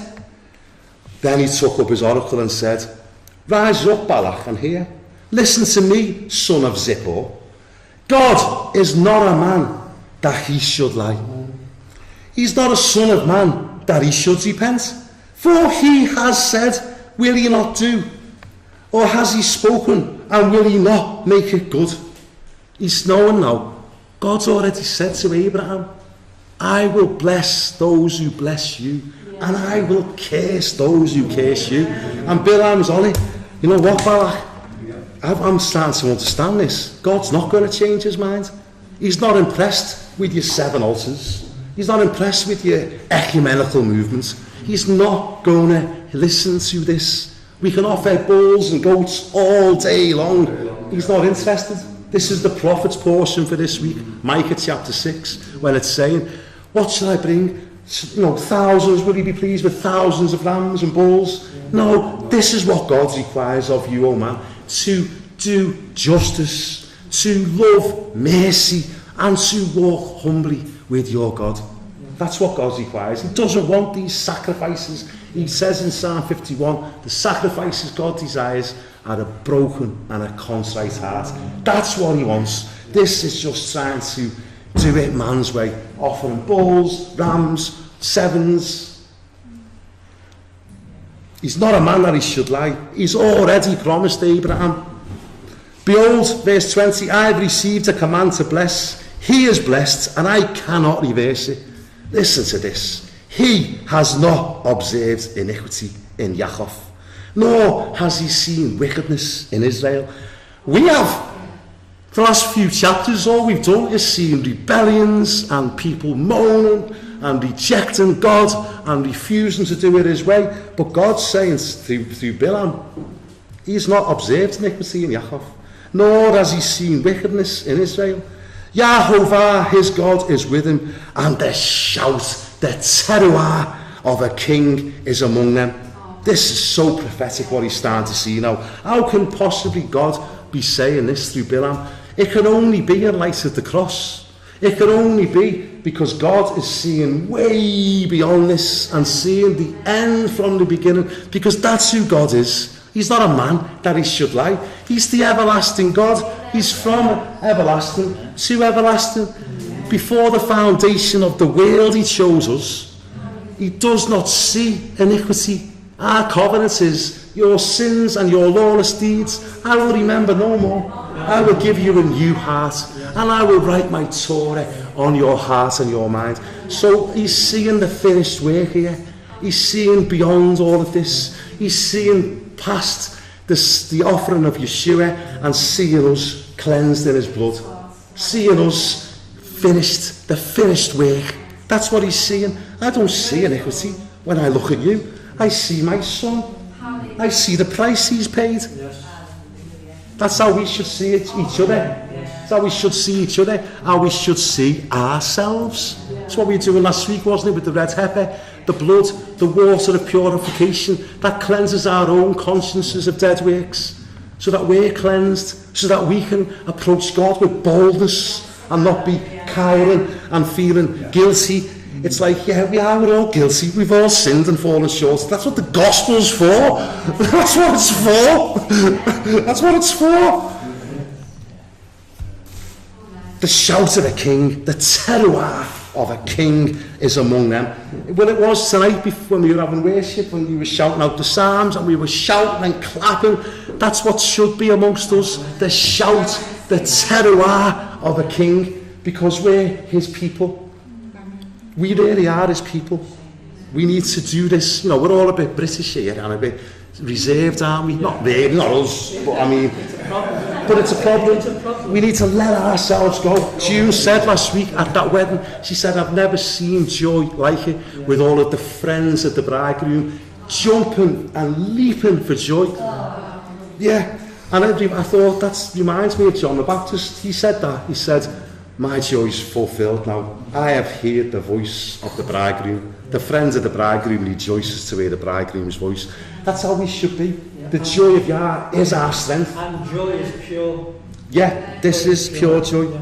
Then he took up his oracle and said, rise up, Balak, and hear. Listen to me, son of Zippor. God is not a man that he should lie. He's not a son of man that he should repent. For he has said, will he not do? Or has he spoken, and will he not make it good? He's knowing now. God's already said to Abraham, I will bless those who bless you, and I will curse those who curse you. And Bilam's on it. You know what, Balak? I'm starting to understand this. God's not going to change his mind. He's not impressed with your 7 altars. He's not impressed with your ecumenical movements. He's not going to listen to this. We can offer bulls and goats all day long. He's not interested. This is the prophet's portion for this week, Micah chapter 6, when it's saying, what shall I bring? Thousands, will he be pleased with thousands of lambs and bulls? No, this is what God requires of you, oh man, to do justice, to love mercy, and to walk humbly with your God. That's what God requires. He doesn't want these sacrifices. He says in Psalm 51, the sacrifices God desires are a broken and a contrite heart. That's what he wants. This is just trying to do it man's way, offering bulls, rams, 7s. He's not a man that he should lie. He's already promised Abraham. Behold, verse 20, I have received a command to bless. He is blessed, and I cannot reverse it. Listen to this. He has not observed iniquity in Yaakov, nor has he seen wickedness in Israel. We have. The last few chapters, all we've done is seen rebellions and people moaning and rejecting God and refusing to do it his way. But God's saying through Bilam, he's not observed iniquity in Yaakov, nor has he seen wickedness in Israel. Yahovah, his God, is with him, and the shout, the teruah of a king is among them. This is so prophetic what he's starting to see now. How can possibly God be saying this through Bilam? It can only be in light of the cross. It can only be because God is seeing way beyond this and seeing the end from the beginning, because that's who God is. He's not a man that he should lie. He's the everlasting God. He's from everlasting to everlasting. Before the foundation of the world he chose us. He does not see iniquity Our covenant is, your sins and your lawless deeds I will remember no more. I will give you a new heart, and I will write my Torah on your heart and your mind. So he's seeing the finished work here. He's seeing beyond all of this. He's seeing past the offering of Yeshua and seeing us cleansed in his blood. Seeing us finished, the finished work. That's what he's seeing. I don't see iniquity when I look at you. I see my son. I see the price he's paid. That's how we should see each other. That's how we should see each other. How we should see ourselves. That's what we were doing last week, wasn't it, with the red heifer? The blood, the water of purification that cleanses our own consciences of dead works, so that we're cleansed, so that we can approach God with boldness and not be cowering and feeling guilty. It's like, yeah, we're all guilty. We've all sinned and fallen short. That's what the gospel's for. That's what it's for. That's what it's for. The shout of a king, the terroir of a king is among them. When it was tonight, when we were having worship, when we were shouting out the psalms and we were shouting and clapping, that's what should be amongst us. The shout, the terroir of a king, because we're his people. We really are his people. We need to do this. You know, we're all a bit British here and a bit reserved, aren't we? Not really, not us, but I mean, but it's a problem. We need to let ourselves go. June said last week at that wedding, she said, I've never seen joy like it, with all of the friends of the bridegroom jumping and leaping for joy. Yeah, and I thought that reminds me of John the Baptist. He said that. He said, my joy is fulfilled now. I have heard the voice of the bridegroom. The friends of the bridegroom rejoices to hear the bridegroom's voice. That's how we should be. The joy of Yah is our strength. And joy is pure. Yeah, this is pure joy.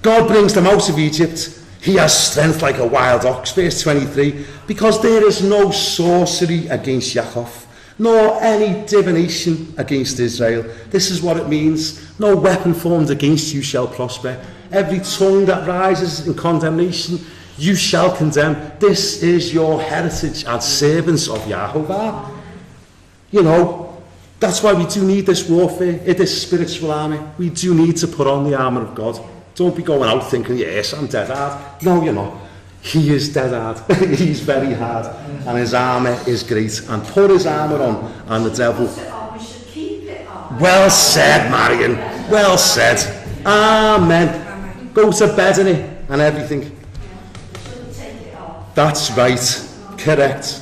God brings them out of Egypt. He has strength like a wild ox. Verse 23. Because there is no sorcery against Yaakov, nor any divination against Israel. This is what it means. No weapon formed against you shall prosper. Every tongue that rises in condemnation, you shall condemn. This is your heritage as servants of Yahovah. You know, that's why we do need this warfare, this spiritual army. We do need to put on the armour of God. Don't be going out thinking, yes, I'm dead hard. No, you're not. He is dead hard. He's very hard. And his armour is great. And put his armour on, and the devil... We should keep it on. Well said, Marion. Well said. Amen. Go to bed in it and everything. We shouldn't take it off. That's right. Correct.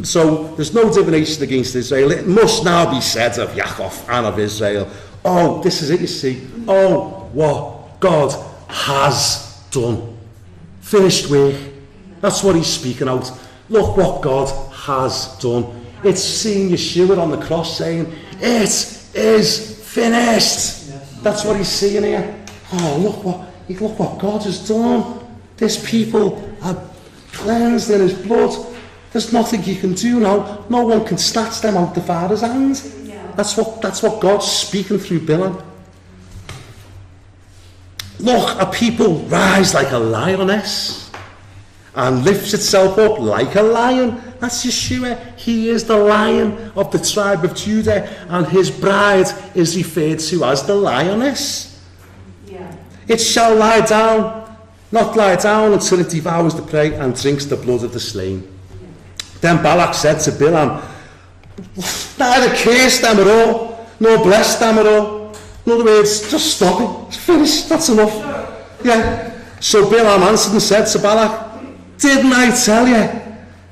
So there's no divination against Israel. It must now be said of Yaakov and of Israel. Oh, this is it, you see. Oh, what God has done. Finished work. That's what he's speaking out. Look what God has done. It's seeing Yeshua on the cross saying, it is finished. That's what he's seeing here. Oh, look what God has done. This people are cleansed in his blood. There's nothing you can do now. No one can snatch them out the Father's hand. That's what God's speaking through Balaam. Look, a people rise like a lioness and lifts itself up like a lion. That's Yeshua. He is the lion of the tribe of Judah, and his bride is referred to as the lioness. It shall lie down, not lie down until it devours the prey and drinks the blood of the slain. Then Balak said to Balaam, neither curse them at all, nor bless them at all. In other words, just stop it. It's finished. That's enough. Yeah. So Balaam answered and said to Balak, didn't I tell you,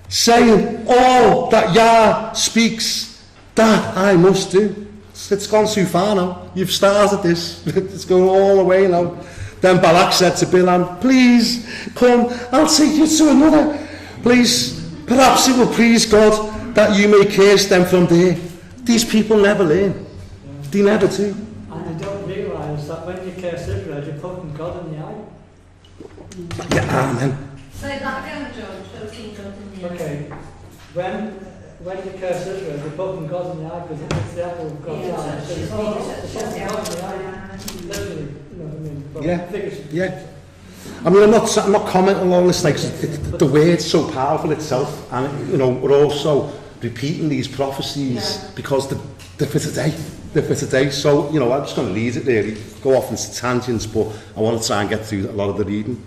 saying all that Yah speaks, that I must do? It's gone too far now. You've started this. It's going all the way now. Then Balak said to Balaam, please come, I'll take you to another. Please, perhaps it will please God that you may curse them from there. These people never learn. They never do. And they don't realise that when you curse Israel, you're putting God in the eye. Yeah, amen. Say that again, George. Putting God in the eye. Okay. When you curse Israel, you're putting God in the eye because it's the apple of God's eye. So you're putting God in the eye. Literally, you know what I mean? But Yeah. yeah. I mean, I'm not commenting on this, like, the word's so powerful itself, and, you know, we're also repeating these prophecies because they're for today. They're for today. So, you know, I'm just going to leave it really, go off into tangents, but I want to try and get through a lot of the reading.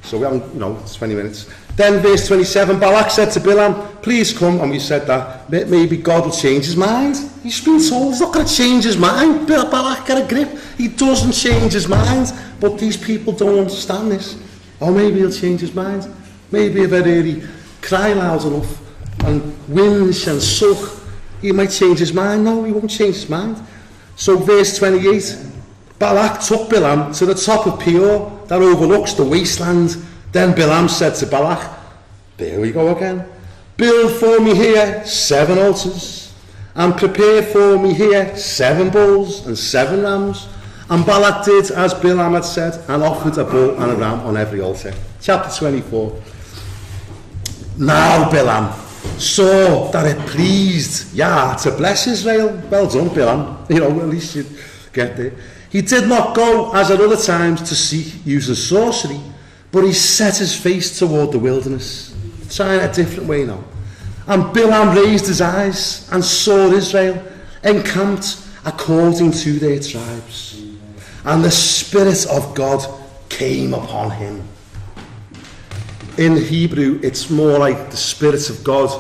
So we haven't, you know, it's 20 minutes. Then verse 27, Balak said to Bilam, please come, and we said that maybe God will change his mind. He's been told he's not going to change his mind. Balak, get a grip. He doesn't change his mind. But these people don't understand this. Or maybe he'll change his mind. Maybe if I really cry loud enough and whinge and suck, he might change his mind. No, he won't change his mind. So verse 28, Balak took Bilam to the top of Peor that overlooks the wasteland. Then Bilam said to Balak, there we go again, build for me here 7 altars, and prepare for me here 7 bulls and 7 rams. And Balak did as Bilam had said, and offered a bull and a ram on every altar. Chapter 24. Now Bilam saw that it pleased Yah to bless Israel. Well done, Bilam. You know, at least you get there. He did not go, as at other times, to seek using sorcery, but he set his face toward the wilderness, trying a different way now. And Bilam raised his eyes and saw Israel encamped according to their tribes. And the Spirit of God came upon him. In Hebrew, it's more like the Spirit of God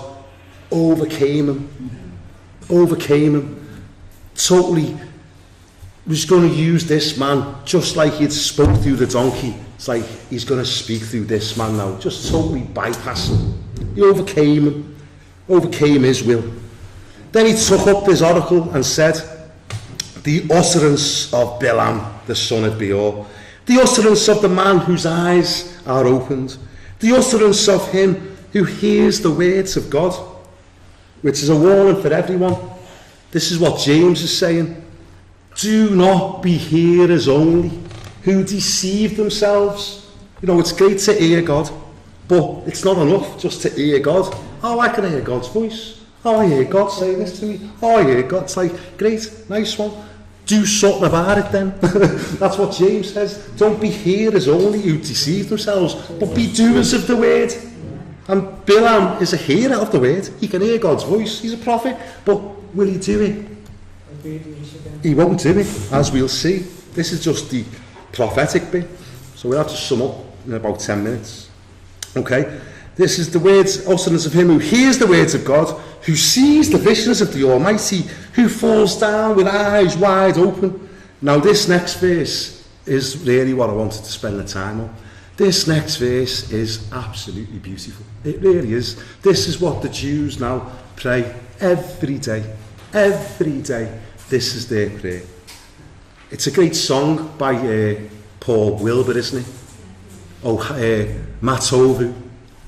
overcame him, totally was going to use this man, just like he had spoke through the donkey. It's like he's going to speak through this man now, just totally bypassing. He overcame his will. Then he took up his oracle and said, the utterance of Bilam, the son of Beor, the utterance of the man whose eyes are opened, the utterance of him who hears the words of God, which is a warning for everyone. This is what James is saying. Do not be hearers only, who deceive themselves. You know, it's great to hear God, but it's not enough just to hear God. Oh, I can hear God's voice. Oh, I hear God saying this to me. Oh, I hear God. It's like, great, nice one. Do something about it then. That's what James says. Don't be hearers only who deceive themselves, but be doers of the word. And Bilam is a hearer of the word. He can hear God's voice. He's a prophet. But will he do it? He won't do it, as we'll see. This is just the prophetic bit. So we'll have to sum up in about 10 minutes. Okay? This is the words, utterance of him who hears the words of God, who sees the visions of the Almighty, who falls down with eyes wide open. Now this next verse is really what I wanted to spend the time on. This next verse is absolutely beautiful. It really is. This is what the Jews now pray every day. Every day. This is their prayer. It's a great song by Paul Wilbur, isn't it? Oh,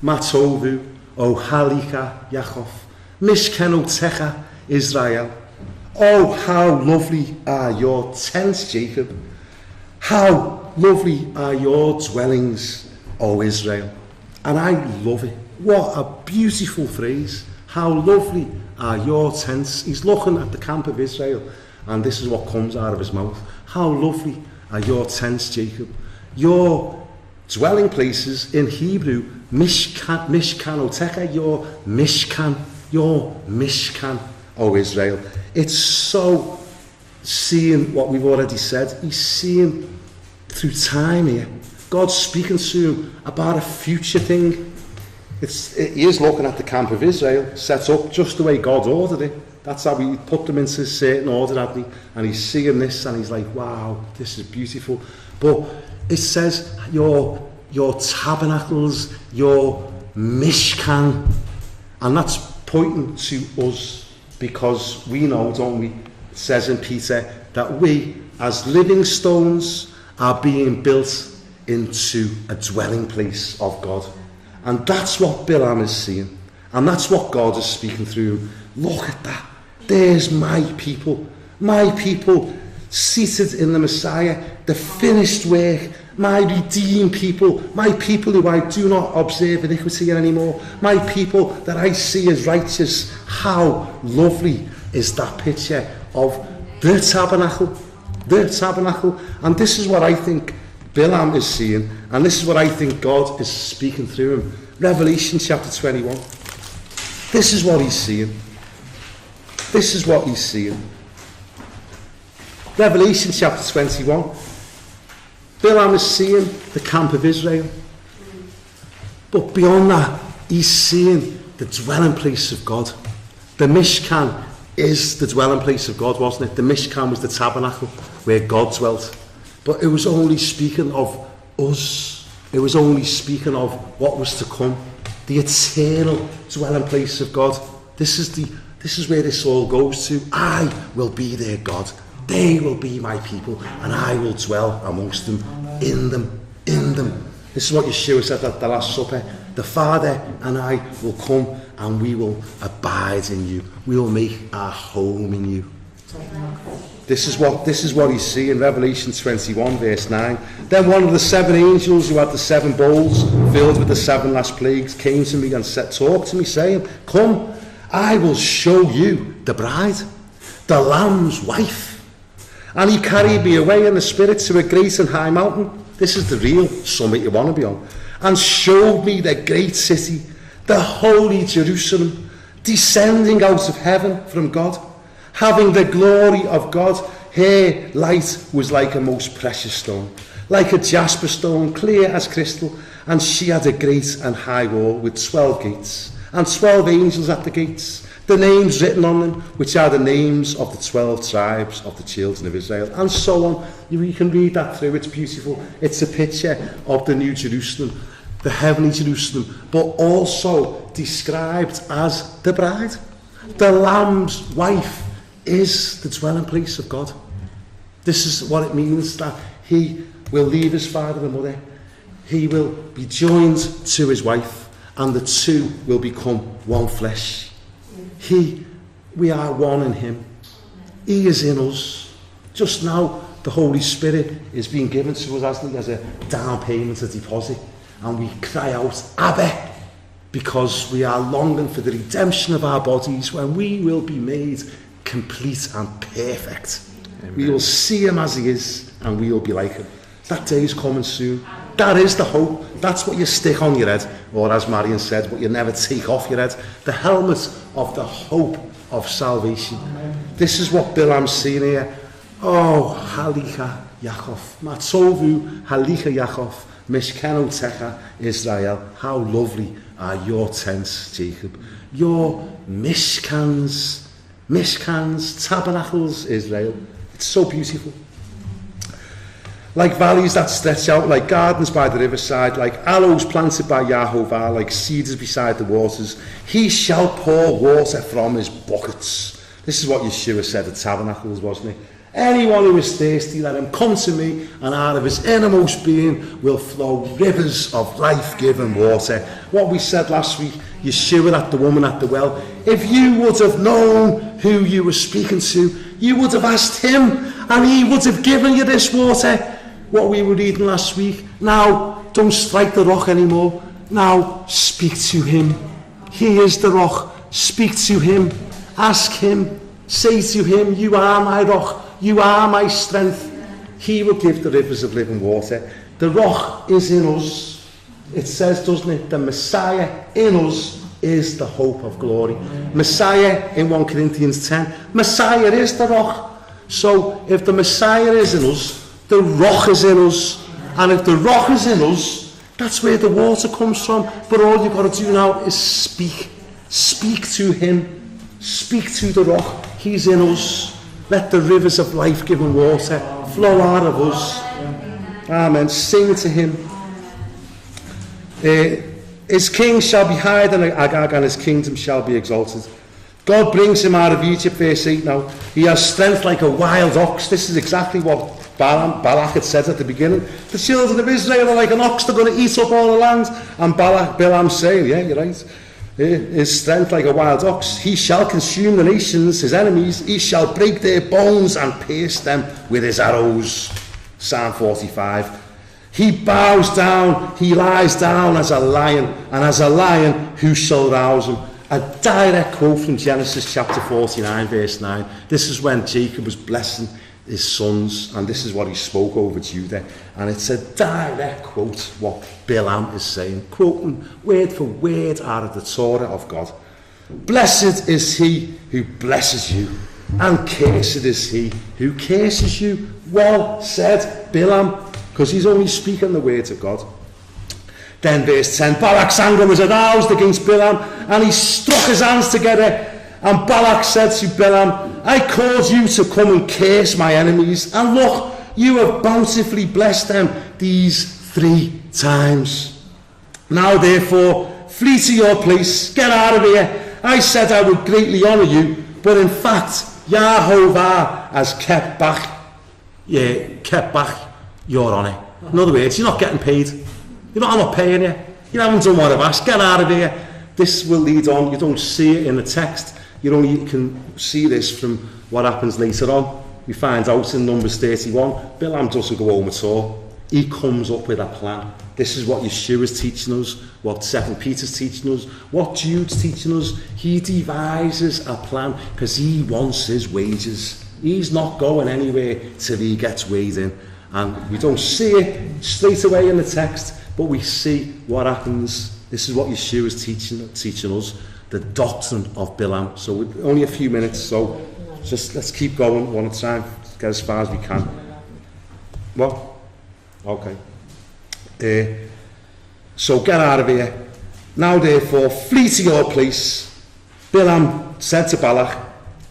Matovu, O Halika Yaakov, Mishkenotecha Israel. Oh, how lovely are your tents, Jacob. How lovely are your dwellings, O Israel. And I love it. What a beautiful phrase. How lovely are your tents. He's looking at the camp of Israel, and this is what comes out of his mouth. How lovely are your tents, Jacob. Your dwelling places in Hebrew, Mishkanotecha, your Mishkan, O Israel. It's so seeing what we've already said. He's seeing through time here. God's speaking to him about a future thing. He is looking at the camp of Israel, set up just the way God ordered it. That's how he put them into a certain order, hadn't he? And he's seeing this and he's like, wow, this is beautiful. But it says your tabernacles, your Mishkan. And that's pointing to us, because we know, don't we? It says in Peter that we, as living stones, are being built into a dwelling place of God. And that's what Bilam is seeing. And that's what God is speaking through. Look at that. There's my people seated in the Messiah, the finished work, my redeemed people, my people who I do not observe iniquity anymore, my people that I see as righteous. How lovely is that picture of the tabernacle. And this is what I think Bilam is seeing, and this is what I think God is speaking through him. Revelation chapter 21. This is what he's seeing. This is what he's seeing. Revelation chapter 21. Bilam is seeing the camp of Israel. But beyond that, he's seeing the dwelling place of God. The Mishkan is the dwelling place of God, wasn't it? The Mishkan was the tabernacle where God dwelt. But it was only speaking of us. It was only speaking of what was to come. The eternal dwelling place of God. This is where this all goes to. I will be their God. They will be my people, and I will dwell amongst them, in them, in them. This is what Yeshua said at the Last Supper. The Father and I will come and we will abide in you. We will make our home in you. This is what he's seeing. Revelation 21 verse 9. Then one of the 7 angels who had the 7 bowls filled with the 7 last plagues came to me and talked to me, saying, come, I will show you the bride, the Lamb's wife. And he carried me away in the spirit to a great and high mountain. This is the real summit you want to be on. And showed me the great city, the holy Jerusalem, descending out of heaven from God, having the glory of God. Her light was like a most precious stone, like a jasper stone, clear as crystal. And she had a great and high wall with 12 gates, and 12 angels at the gates, the names written on them, which are the names of the 12 tribes of the children of Israel, and so on. You can read that through. It's beautiful. It's a picture of the new Jerusalem, the heavenly Jerusalem, but also described as the bride. The Lamb's wife is the dwelling place of God. This is what it means, that he will leave his father and mother. He will be joined to his wife, and the two will become one flesh. We are one in him. He is in us. Just now, the Holy Spirit is being given to us, hasn't he, as a down payment, a deposit. And we cry out, Abba, because we are longing for the redemption of our bodies, when we will be made complete and perfect. Amen. We will see him as he is, and we will be like him. That day is coming soon. That is the hope. That's what you stick on your head, or as Marion said, what you never take off your head. The helmet of the hope of salvation. This is what Bilam's seeing here. Oh, Halika Yaakov, Matzovu Halika Yaakov, Mishkeno Techa Israel. How lovely are your tents, Jacob. Your Mishkans, tabernacles, Israel. It's so beautiful. Like valleys that stretch out, like gardens by the riverside, like aloes planted by Yahovah, like cedars beside the waters. He shall pour water from his buckets. This is what Yeshua said at Tabernacles, wasn't it? Anyone who is thirsty, let him come to me, and out of his innermost being will flow rivers of life-giving water. What we said last week, Yeshua at the woman at the well. If you would have known who you were speaking to, you would have asked him, and he would have given you this water. What we were reading last week. Now, don't strike the rock anymore. Now, speak to him. He is the rock. Speak to him. Ask him. Say to him, you are my rock. You are my strength. He will give the rivers of living water. The rock is in us. It says, doesn't it? The Messiah in us is the hope of glory. Messiah in 1 Corinthians 10. Messiah is the rock. So, if the Messiah is in us, the rock is in us. And if the rock is in us, that's where the water comes from. But all you've got to do now is speak. Speak to him. Speak to the rock. He's in us. Let the rivers of life-giving water flow out of us. Amen. Sing to him. His king shall be higher than Agag, and his kingdom shall be exalted. God brings him out of Egypt, verse 8 now. He has strength like a wild ox. This is exactly what Balak had said at the beginning. The children of Israel are like an ox, they're going to eat up all the land. And Balaam's saying, yeah, you're right. His strength like a wild ox. He shall consume the nations, his enemies. He shall break their bones and pierce them with his arrows. Psalm 45. He bows down, he lies down as a lion, and as a lion, who shall rouse him? A direct quote from Genesis chapter 49, verse 9. This is when Jacob was blessing his sons, and this is what he spoke over Judah, and it's a direct quote what Balaam is saying, quoting word for word out of the Torah of God. Blessed is he who blesses you, and cursed is he who curses you. Well said, Balaam, because he's only speaking the words of God. Then verse 10, Balak's anger was aroused against Balaam, and he struck his hands together. And Balak said to Balaam, I called you to come and curse my enemies, and look, you have bountifully blessed them these 3 times. Now therefore, flee to your place, get out of here. I said I would greatly honour you, but in fact, Yahovah has kept back your honour. In other words, you're not getting paid. I'm not paying you. You haven't done what I've asked. Get out of here. This will lead on. You don't see it in the text. You only can see this from what happens later on. We find out in Numbers 31, Balaam doesn't go home at all. He comes up with a plan. This is what Yeshua's teaching us, what 2 Peter's teaching us, what Jude's teaching us. He devises a plan because he wants his wages. He's not going anywhere till he gets weighed in. And we don't see it straight away in the text, but we see what happens. This is what Yeshua's teaching us, the doctrine of Balaam. So we're only a few minutes, so just let's keep going one at a time, get as far as we can. What? Okay. So get out of here. Now therefore, flee to your place. Balaam said to Balak,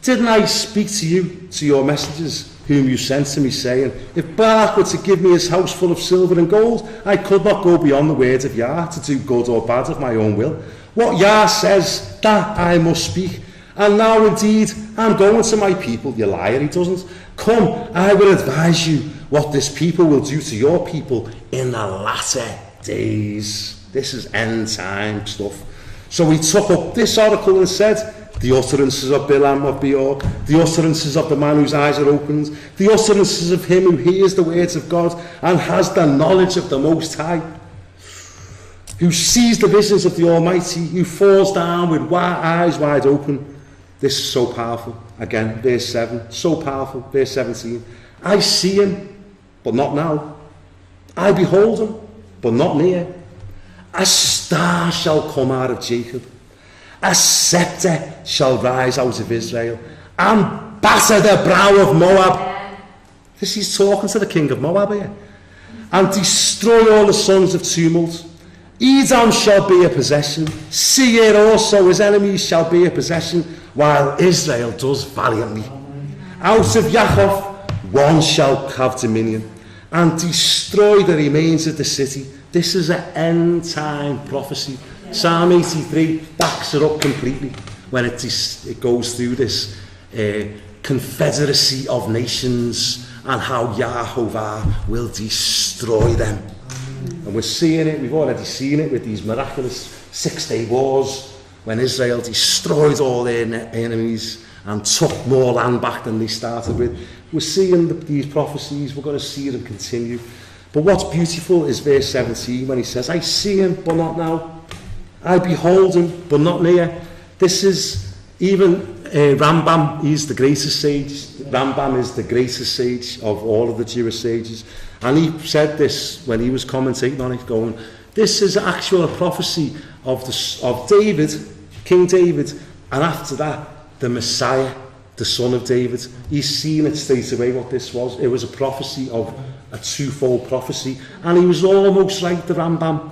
didn't I speak to you, to your messengers, whom you sent to me, saying, if Balak were to give me his house full of silver and gold, I could not go beyond the words of Yah to do good or bad of my own will. What Yah says, that I must speak. And now indeed, I'm going to my people. You liar, he doesn't. Come, I will advise you what this people will do to your people in the latter days. This is end time stuff. So he took up this article and said, the utterances of Balaam of Beor, the utterances of the man whose eyes are opened, the utterances of him who hears the words of God and has the knowledge of the Most High, who sees the visions of the Almighty, who falls down with eyes wide open. This is so powerful. Again, verse 7, so powerful. Verse 17, I see him, but not now. I behold him, but not near. A star shall come out of Jacob. A scepter shall rise out of Israel and batter the brow of Moab. This he's talking to the king of Moab here. And destroy all the sons of tumult. Edom shall be a possession. Seir also, his enemies, shall be a possession, while Israel does valiantly. Out of Yaakov one shall have dominion, and destroy the remains of the city. This is an end time prophecy. Psalm 83 backs it up completely when it goes through this confederacy of nations and how Yahovah will destroy them. And we're seeing it, we've already seen it with these miraculous 6-day wars when Israel destroyed all their enemies and took more land back than they started with. We're seeing these prophecies, we're going to see them continue. But what's beautiful is verse 17 when he says, I see him, but not now. I behold him, but not near. This is even Rambam, he's the greatest sage. Rambam is the greatest sage of all of the Jewish sages. And he said this when he was commentating on it, going, this is actually a prophecy of David, King David, and after that, the Messiah, the son of David. He's seen it straight away what this was. It was a prophecy of a twofold prophecy. And he was almost like the Rambam,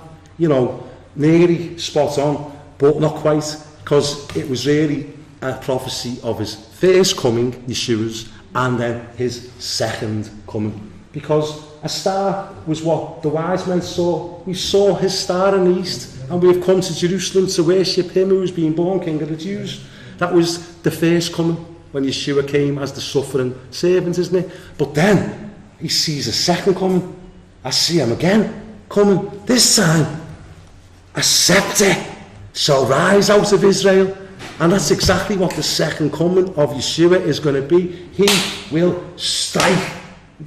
nearly spot on, but not quite, because it was really a prophecy of his first coming, Yeshua's, and then his second coming. Because a star was what the wise men saw. We saw his star in the east, and we have come to Jerusalem to worship him who was being born King of the Jews. That was the first coming, when Yeshua came as the suffering servant, isn't it? But then he sees a second coming. I see him again coming. This time, a scepter shall rise out of Israel. And that's exactly what the second coming of Yeshua is going to be. He will strike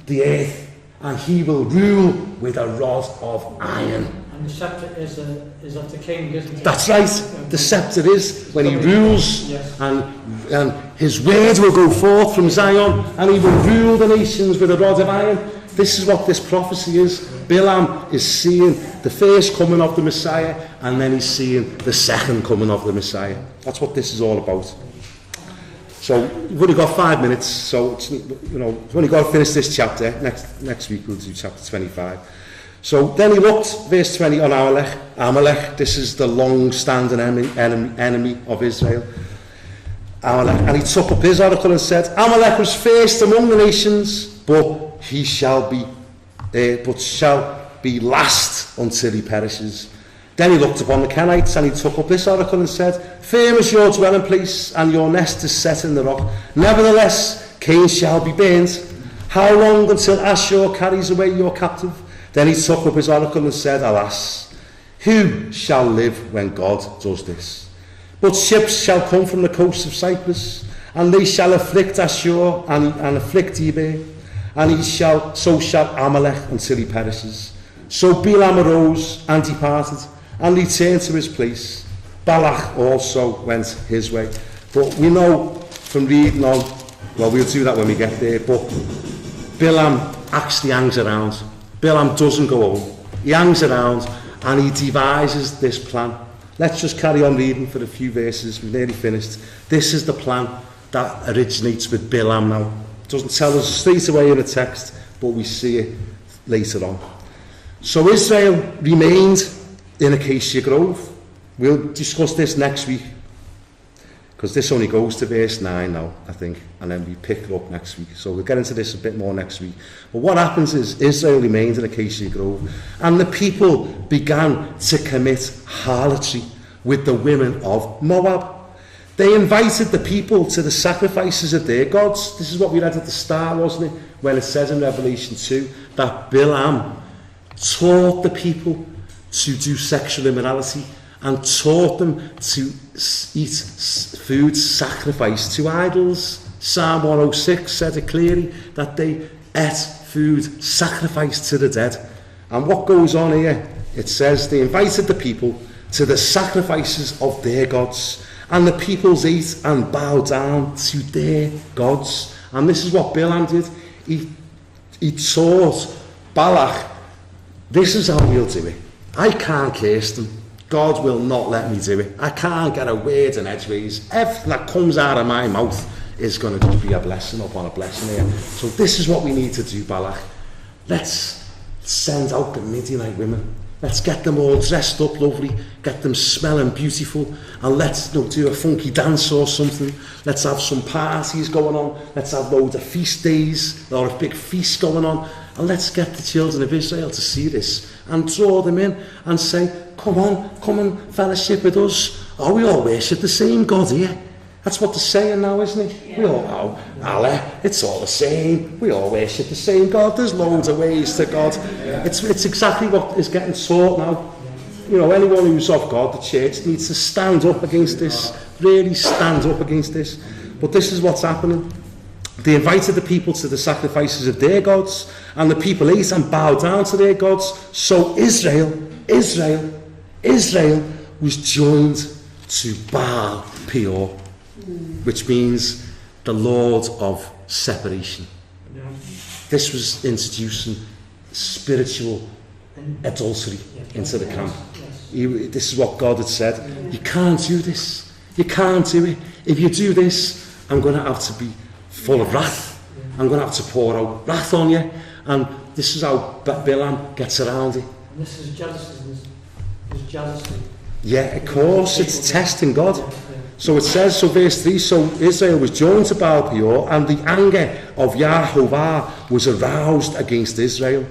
the earth and he will rule with a rod of iron. And the scepter is of the king, isn't it? That's right. The scepter is when he rules, Yes. and his word will go forth from Zion, and he will rule the nations with a rod of iron. This is what this prophecy is. Balaam is seeing the first coming of the Messiah, and then he's seeing the second coming of the Messiah. That's what this is all about. So we've only got 5 minutes, so it's, we've only got to finish this chapter. Next week we'll do chapter 25. So then he looked, verse 20, on Amalek. This is the long-standing enemy of Israel. Amalek. And he took up his oracle and said, Amalek was first among the nations, but he shall be last until he perishes. Then he looked upon the Kenites, and he took up this oracle and said, firm is your dwelling place, and your nest is set in the rock. Nevertheless, Cain shall be burnt. How long until Ashur carries away your captive? Then he took up his oracle and said, alas, who shall live when God does this? But ships shall come from the coast of Cyprus, and they shall afflict Ashur and afflict Eber, and so shall Amalek until he perishes. So Balaam arose and departed, and returned to his place. Balak also went his way. But we know from reading on, well, we'll do that when we get there, but Balaam actually hangs around. Balaam doesn't go home. He hangs around and he devises this plan. Let's just carry on reading for a few verses. We've nearly finished. This is the plan that originates with Balaam now. It doesn't tell us straight away in the text, but we see it later on. So Israel remained in Acacia Grove. We'll discuss this next week, because this only goes to verse 9 now, I think, and then we pick it up next week. So we'll get into this a bit more next week. But what happens is Israel remained in Acacia Grove, and the people began to commit harlotry with the women of Moab. They invited the people to the sacrifices of their gods. This is what we read at the start, wasn't it? When it says in Revelation 2 that Balaam taught the people to do sexual immorality and taught them to eat food sacrificed to idols. Psalm 106 said it clearly, that they ate food sacrificed to the dead. And what goes on here? It says they invited the people to the sacrifices of their gods, and the peoples ate and bowed down to their gods. And this is what Balaam did. He taught Balak, this is how we'll do it. I can't curse them. God will not let me do it. I can't get a word in edgeways. Everything that comes out of my mouth is going to just be a blessing upon a blessing here. So this is what we need to do, Balak. Let's send out the Midianite women. Let's get them all dressed up lovely, get them smelling beautiful, and let's do a funky dance or something. Let's have some parties going on. Let's have loads of feast days or a big feast going on. And let's get the children of Israel to see this and draw them in and say, come and fellowship with us. Oh, we all worship the same God here. That's what they're saying now, isn't it? Yeah. We all know, Allah, it's all the same. We all worship the same God. There's loads of ways to God. Yeah. It's exactly what is getting taught now. You know, anyone who's of God, the church, needs to stand up against this. Really stand up against this. But this is what's happening. They invited the people to the sacrifices of their gods, and the people ate and bowed down to their gods. So Israel was joined to Baal Peor, which means the Lord of separation. Yeah. This was introducing spiritual adultery into the camp. This is what God had said. You can't do this. You can't do it. If you do this, I'm going to have to be full of wrath. I'm going to have to pour out wrath on you. And this is how Balaam gets around it. And this is jealousy. This jealousy. Yeah, of course, it's testing God. So it says, so verse 3, so Israel was joined to Baal Peor, and the anger of Yahovah was aroused against Israel.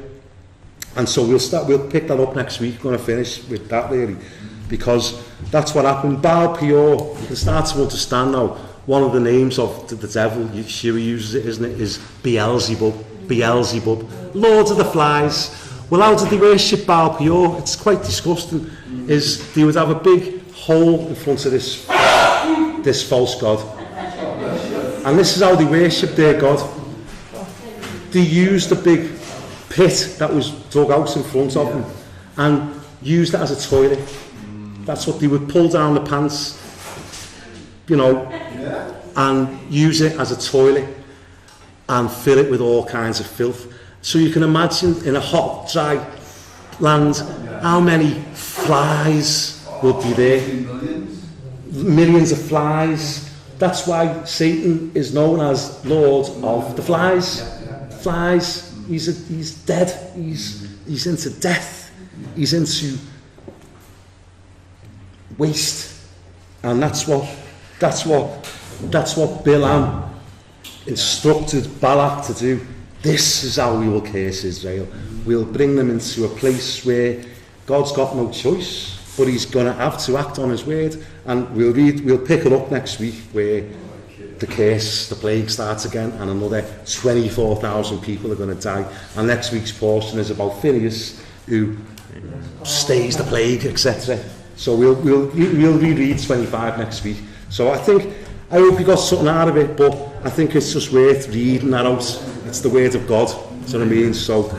And so we'll pick that up next week. We're going to finish with that really, because that's what happened. Baal Peor, you can start to understand now, one of the names of the devil, Yeshua uses it, isn't it, is Beelzebub, Lord of the Flies. Well, how did they worship Baal Peor? It's quite disgusting. Is they would have a big hole in front of this false god, and this is how they worshipped their god. They used a big pit that was dug out in front of them, and used it as a toilet. That's what they would pull down the pants, you know, and use it as a toilet and fill it with all kinds of filth. So you can imagine in a hot, dry land, how many flies would be there. Millions of flies. That's why Satan is known as Lord of the Flies. Flies. He's dead. He's into death. He's into waste. And that's what Balaam instructed Balak to do. This is how we will curse Israel. We'll bring them into a place where God's got no choice, but he's going to have to act on his word. And we'll pick it up next week where the curse, the plague starts again, and another 24,000 people are going to die. And next week's portion is about Phineas, who stays the plague, etc. So we'll reread 25 next week. So I hope you got something out of it, but I think it's just worth reading that out. It's the word of God, do you know what I mean? So